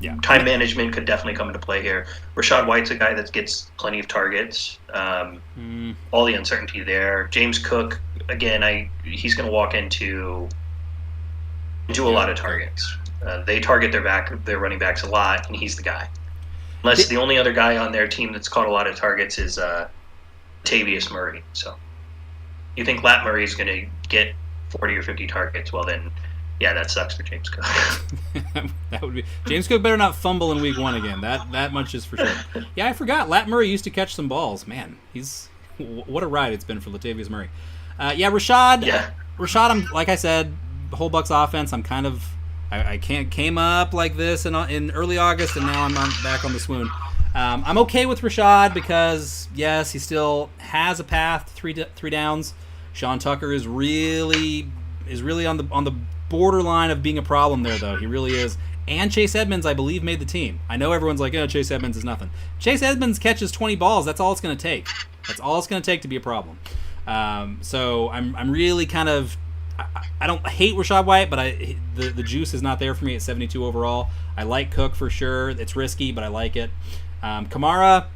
Speaker 1: yeah,
Speaker 2: time management could definitely come into play here. Rashad White's a guy that gets plenty of targets. All the uncertainty there. James Cook, again, he's going to walk into a lot of targets. They target their running backs a lot, and he's the guy. Unless the only other guy on their team that's caught a lot of targets is Tavius Murray. So you think Lat Murray is going to get 40 or 50 targets? Well, then, yeah, that sucks for James Cook.
Speaker 1: That would be James Cook better not fumble in week 1 again. That much is for sure. Yeah, I forgot. Lat Murray used to catch some balls. Man, what a ride it's been for Latavius Murray. Rashad.
Speaker 2: Yeah.
Speaker 1: Rashad, I'm like I said, whole Bucks offense. I'm kind of I came up like this in early August, and now I'm back on the swoon. I'm okay with Rashad because yes, he still has a path to three downs. Sean Tucker is really on the borderline of being a problem there, though. He really is. And Chase Edmonds, I believe, made the team. I know everyone's like, oh, Chase Edmonds is nothing. Chase Edmonds catches 20 balls. That's all it's going to take. That's all it's going to take to be a problem. So I'm really kind of... I don't hate Rachaad White, but the juice is not there for me at 72 overall. I like Cook for sure. It's risky, but I like it. Kamara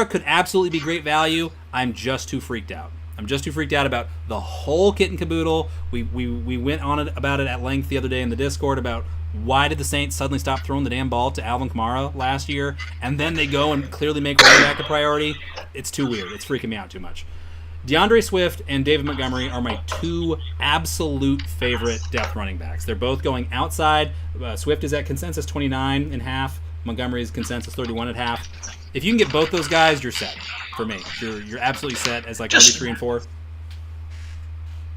Speaker 1: could absolutely be great value. I'm just too freaked out. I'm just too freaked out about the whole kit and caboodle. We went on about it at length the other day in the Discord about why did the Saints suddenly stop throwing the damn ball to Alvin Kamara last year, and then they go and clearly make running back a priority. It's too weird. It's freaking me out too much. DeAndre Swift and David Montgomery are my two absolute favorite depth running backs. They're both going outside. Swift is at consensus 29.5. Montgomery's consensus 31.5. If you can get both those guys, you're set. For me, you're absolutely set as like RB3 and 4.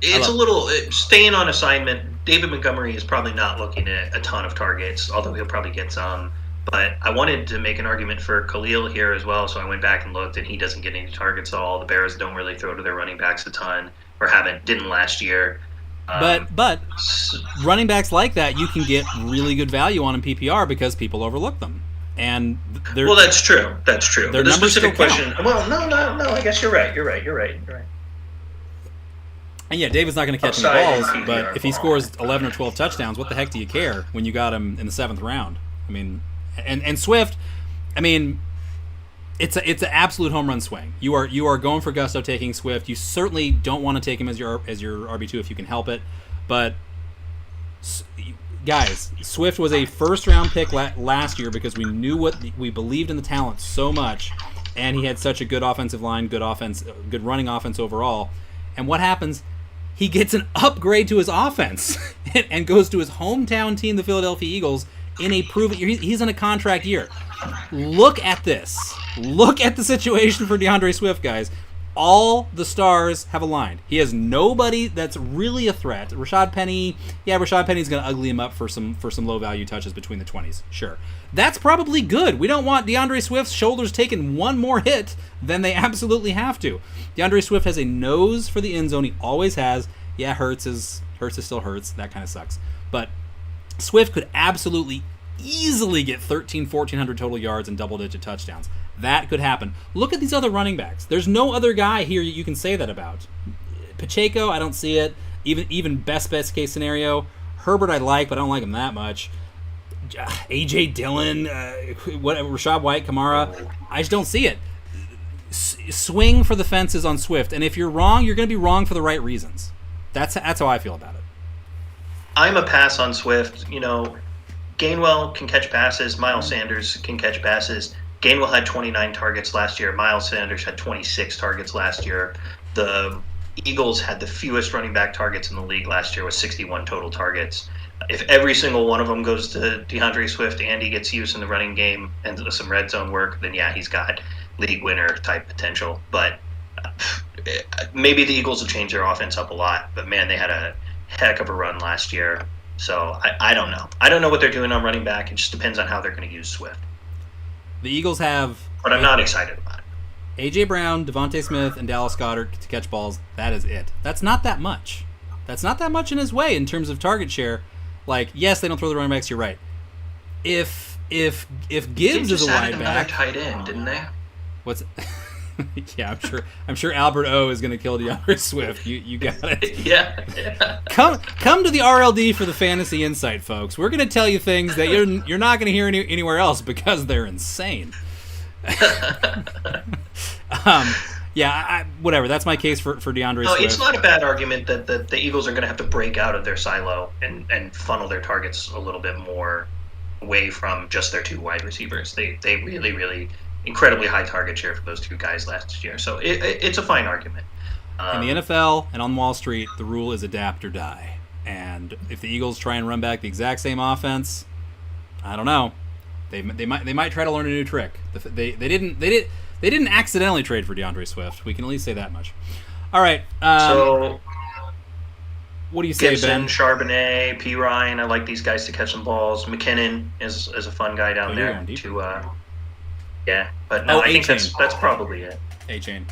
Speaker 2: It's a little staying on assignment. David Montgomery is probably not looking at a ton of targets, although he'll probably get some. But I wanted to make an argument for Khalil here as well, so I went back and looked, and he doesn't get any targets at all. The Bears don't really throw to their running backs a ton, or didn't last year.
Speaker 1: But running backs like that, you can get really good value on in PPR because people overlook them. And
Speaker 2: well, that's true. That's true.
Speaker 1: Their
Speaker 2: the
Speaker 1: numbers
Speaker 2: specific
Speaker 1: still
Speaker 2: question.
Speaker 1: count.
Speaker 2: Well, no. I guess you're right.
Speaker 1: And yeah, David's not going to catch any balls, but if he scores 11 or 12 touchdowns, what the heck do you care when you got him in the 7th round? I mean, and Swift, I mean, it's an absolute home run swing. You are going for gusto taking Swift. You certainly don't want to take him as your RB2 if you can help it, but guys, Swift was a first-round pick last year because we believed in the talent so much, and he had such a good offensive line, good running offense overall. And what happens? He gets an upgrade to his offense and goes to his hometown team, the Philadelphia Eagles, in a proven year. He's in a contract year. Look at this. Look at the situation for DeAndre Swift, guys. All the stars have aligned. He has nobody that's really a threat. Rashad Penny's going to ugly him up for some low value touches between the 20s. Sure. That's probably good. We don't want DeAndre Swift's shoulders taking one more hit than they absolutely have to. DeAndre Swift has a nose for the end zone. He always has. Yeah, Hurts is still Hurts. That kind of sucks. But Swift could absolutely easily get 1,400 total yards and double-digit touchdowns. That could happen. Look at these other running backs. There's no other guy here you can say that about. Pacheco, I don't see it. Even best case scenario. Herbert I like, but I don't like him that much. A.J. Dillon, Rachaad White, Kamara, I just don't see it. Swing for the fences on Swift, and if you're wrong, you're going to be wrong for the right reasons. That's how I feel about it.
Speaker 2: I'm a pass on Swift. Gainwell can catch passes. Miles Sanders can catch passes. Gainwell had 29 targets last year. Miles Sanders had 26 targets last year. The Eagles had the fewest running back targets in the league last year with 61 total targets. If every single one of them goes to DeAndre Swift and he gets used in the running game and some red zone work, then yeah, he's got league winner type potential. But maybe the Eagles will change their offense up a lot. But man, they had a heck of a run last year. So I don't know. I don't know what they're doing on running back. It just depends on how they're going to use Swift.
Speaker 1: The Eagles have...
Speaker 2: But I'm not excited about it.
Speaker 1: A.J. Brown, Devontae Smith, and Dallas Goedert to catch balls. That is it. That's not that much. That's not that much in his way in terms of target share. Like, yes, they don't throw the running backs. You're right. If Gibbs is a wide back...
Speaker 2: tight end, didn't they?
Speaker 1: What's... Yeah, I'm sure Albert O is going to kill DeAndre Swift. You got it.
Speaker 2: Yeah.
Speaker 1: Come to the RLD for the fantasy insight, folks. We're going to tell you things that you're not going to hear anywhere else because they're insane. Whatever. That's my case for DeAndre Swift.
Speaker 2: No, it's not a bad argument that the Eagles are going to have to break out of their silo and funnel their targets a little bit more away from just their two wide receivers. They really, really incredibly high target share for those two guys last year. So it's a fine argument.
Speaker 1: In the NFL and on Wall Street, the rule is adapt or die. And if the Eagles try and run back the exact same offense, I don't know. They might try to learn a new trick. They didn't accidentally trade for DeAndre Swift. We can at least say that much. All right.
Speaker 2: So
Speaker 1: what do you say,
Speaker 2: Gibson,
Speaker 1: Ben?
Speaker 2: Charbonnet, P. Ryan. I like these guys to catch some balls. McKinnon is a fun guy down there to Yeah, but no, I think
Speaker 1: A-Chain.
Speaker 2: that's probably it.
Speaker 1: A-Chain.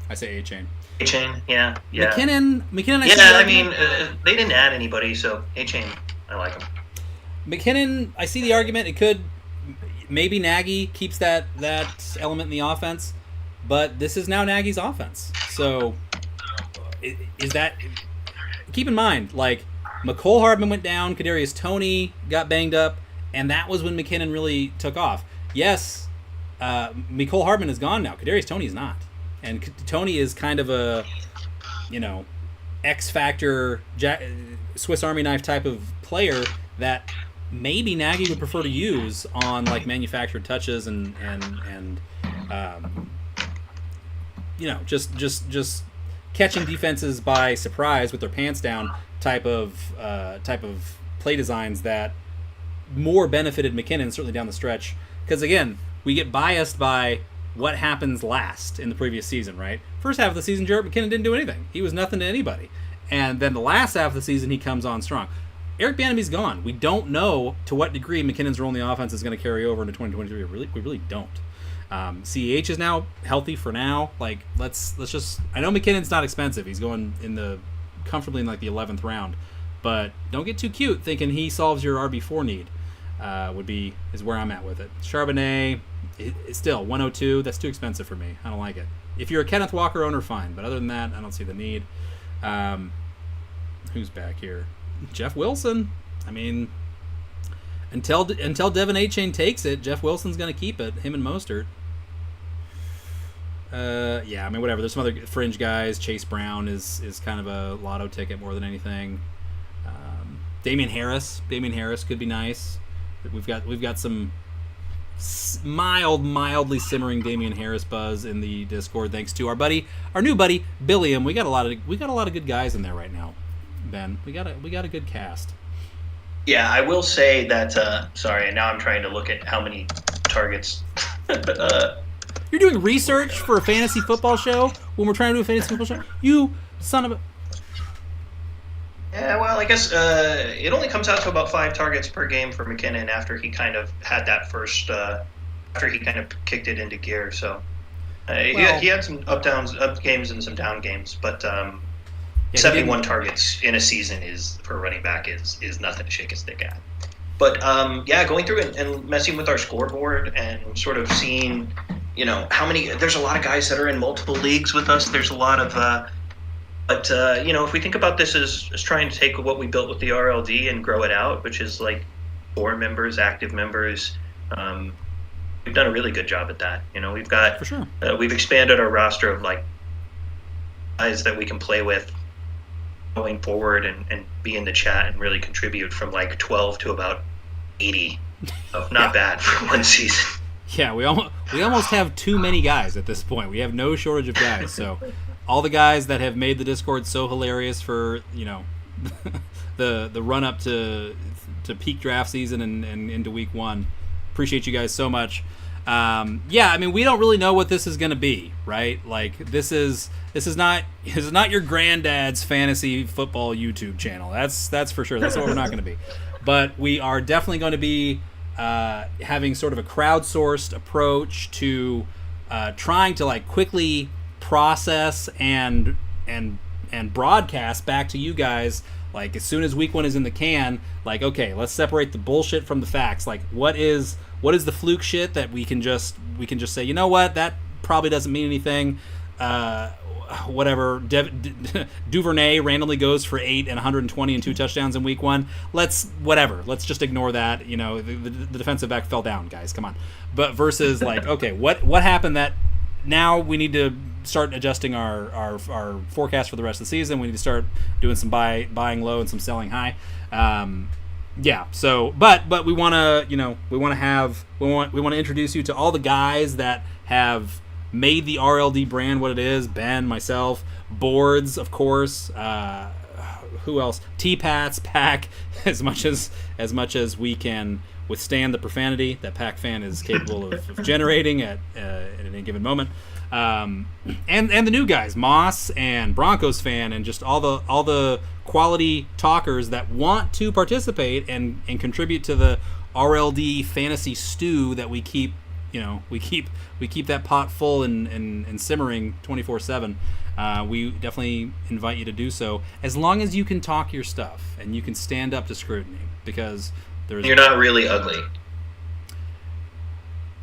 Speaker 1: I say A-Chain.
Speaker 2: A-Chain, yeah.
Speaker 1: McKinnon, I see
Speaker 2: Yeah,
Speaker 1: the
Speaker 2: I
Speaker 1: argument.
Speaker 2: mean, they didn't add anybody, so A-Chain, I like him.
Speaker 1: McKinnon, I see the argument. It could maybe Nagy keeps that element in the offense, but this is now Nagy's offense. So is that? Keep in mind, like McCole Hardman went down, Kadarius Toney got banged up, and that was when McKinnon really took off. Yes, McCole Hardman is gone now. Kadarius Toney is not, and Toney is kind of a, X factor Swiss Army knife type of player that maybe Nagy would prefer to use on like manufactured touches and um, just catching defenses by surprise with their pants down type of play designs that more benefited McKinnon certainly down the stretch. Because again, we get biased by what happens last in the previous season, right? First half of the season, Jarrett McKinnon didn't do anything. He was nothing to anybody. And then the last half of the season, he comes on strong. Eric Bieniemy's gone. We don't know to what degree McKinnon's role in the offense is going to carry over into 2023. We really don't. CEH is now healthy for now. Like let's just. I know McKinnon's not expensive. He's going comfortably in like the 11th round, but don't get too cute thinking he solves your RB4 need. Is where I'm at with it. Charbonnet is still 102. That's too expensive for me. I don't like it. If you're a Kenneth Walker owner, fine. But other than that, I don't see the need. Who's back here? Jeff Wilson. I mean, until Devin A-Chain takes it, Jeff Wilson's going to keep it. Him and Mostert. Yeah, I mean, whatever. There's some other fringe guys. Chase Brown is kind of a lotto ticket more than anything. Damian Harris could be nice. We've got some mildly simmering Damian Harris buzz in the Discord, thanks to our new buddy Billiam. We got a lot of good guys in there right now. Ben, we got a good cast.
Speaker 2: Yeah, I will say that. Sorry, now I'm trying to look at how many targets.
Speaker 1: You're doing research for a fantasy football show when we're trying to do a fantasy football show. You son of a.
Speaker 2: Yeah, well, I guess it only comes out to about 5 targets per game for McKinnon after he kind of had that first. After he kind of kicked it into gear, so he had some up games and some down games, but 71 targets in a season for a running back is nothing to shake a stick at. But going through and messing with our scoreboard and sort of seeing, how many. There's a lot of guys that are in multiple leagues with us. There's a lot of. But if we think about this as trying to take what we built with the RLD and grow it out, which is like 4 members, active members. We've done a really good job at that. We've got
Speaker 1: for sure.
Speaker 2: We've expanded our roster of like guys that we can play with going forward and be in the chat and really contribute from like 12 to about 80. So not bad for one season.
Speaker 1: Yeah, we almost have too many guys at this point. We have no shortage of guys. So all the guys that have made the Discord so hilarious for the run up to peak draft season and into week 1. Appreciate you guys so much. I mean, we don't really know what this is going to be, right? Like this is not your granddad's fantasy football YouTube channel. That's for sure. That's what we're not going to be. But we are definitely going to be having sort of a crowdsourced approach to trying to like quickly process and broadcast back to you guys. Like as soon as week 1 is in the can, like okay, let's separate the bullshit from the facts. Like what is the fluke shit that we can just say, you know what, that probably doesn't mean anything. Whatever. Duvernay randomly goes for 8 and 120 and 2 touchdowns in week 1. Let's just ignore that. The defensive back fell down, guys. Come on. But versus like, okay, what happened that now we need to start adjusting our forecast for the rest of the season. We need to start doing some buying low and some selling high. So but we want to introduce you to all the guys that have made the RLD brand what it is. Ben, myself, Boards, of course. Who else? T-Pats, Pack. As much as we can withstand the profanity that Pack fan is capable of generating at any given moment. And the new guys, Moss and Broncos fan, and just all the quality talkers that want to participate and contribute to the RLD fantasy stew that we keep we keep that pot full and simmering 24/7. We definitely invite you to do so, as long as you can talk your stuff and you can stand up to scrutiny, because
Speaker 2: you're not really ugly.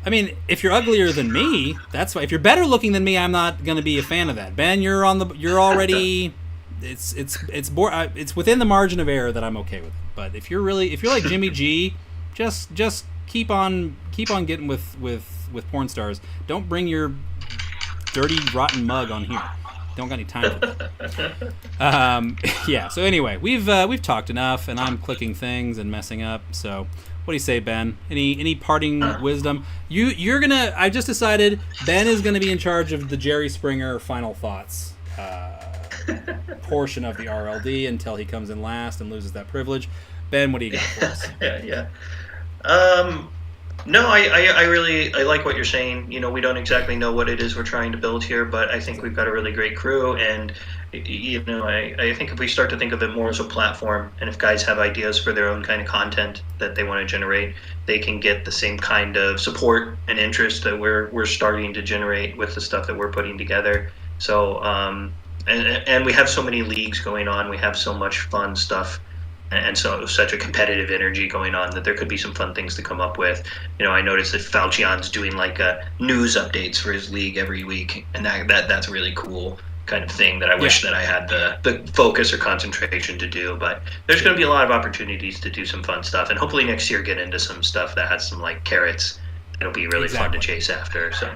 Speaker 1: I mean, if you're uglier than me, that's fine. If you're better looking than me, I'm not going to be a fan of that. Ben, you're already. It's within the margin of error that I'm okay with it. But if you're like Jimmy G, just keep on getting with porn stars. Don't bring your dirty, rotten mug on here. Don't got any time for that. Yeah. So anyway, we've talked enough, and I'm clicking things and messing up. So. What do you say, Ben? Any parting wisdom? You're gonna. I just decided Ben is gonna be in charge of the Jerry Springer final thoughts portion of the RLD until he comes in last and loses that privilege. Ben, what do you got for us?
Speaker 2: Yeah. No, I really like what you're saying. We don't exactly know what it is we're trying to build here, but I think we've got a really great crew, and I think if we start to think of it more as a platform, and if guys have ideas for their own kind of content that they want to generate, they can get the same kind of support and interest that we're starting to generate with the stuff that we're putting together. So and we have so many leagues going on, we have so much fun stuff, and so such a competitive energy going on that there could be some fun things to come up with. I noticed that Falchion's doing like news updates for his league every week, and that's a really cool kind of thing that I wish that I had the focus or concentration to do. But there's going to be a lot of opportunities to do some fun stuff, and hopefully next year get into some stuff that has some like carrots. It'll be really fun to chase after. So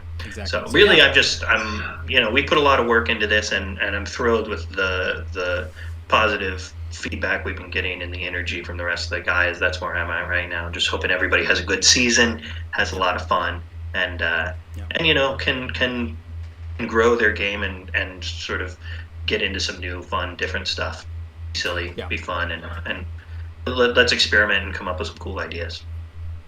Speaker 2: really, we put a lot of work into this, and I'm thrilled with the positive feedback we've been getting and the energy from the rest of the guys. That's where I'm at right now. Just hoping everybody has a good season, has a lot of fun, and can grow their game and sort of get into some new, fun, different stuff. Silly, be fun, and let's experiment and come up with some cool ideas.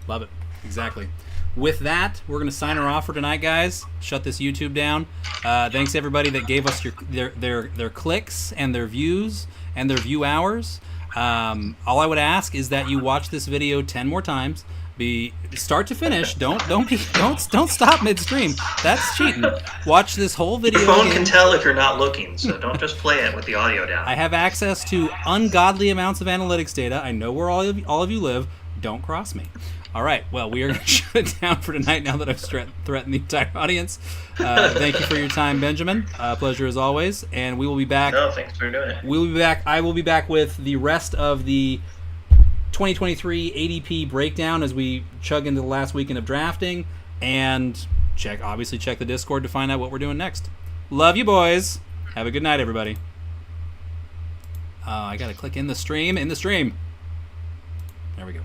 Speaker 1: Love it. Exactly. With that, we're going to sign her off for tonight, guys. Shut this YouTube down. Thanks to everybody that gave us their clicks and their views and their view hours. All I would ask is that you watch this video 10 more times. Be start to finish. Don't stop midstream. That's cheating. Watch this whole video.
Speaker 2: Your phone can tell if you're not looking, so don't just play it with the audio down.
Speaker 1: I have access to ungodly amounts of analytics data. I know where all of you live. Don't cross me. All right. Well, we are going to shut it down for tonight now that I've threatened the entire audience. Thank you for your time, Benjamin. Pleasure as always. And we will be back.
Speaker 2: No, thanks for doing it.
Speaker 1: We will be back. I will be back with the rest of the 2023 ADP breakdown as we chug into the last weekend of drafting, and check the Discord to find out what we're doing next. Love you, boys. Have a good night, everybody. I got to click in the stream. There we go.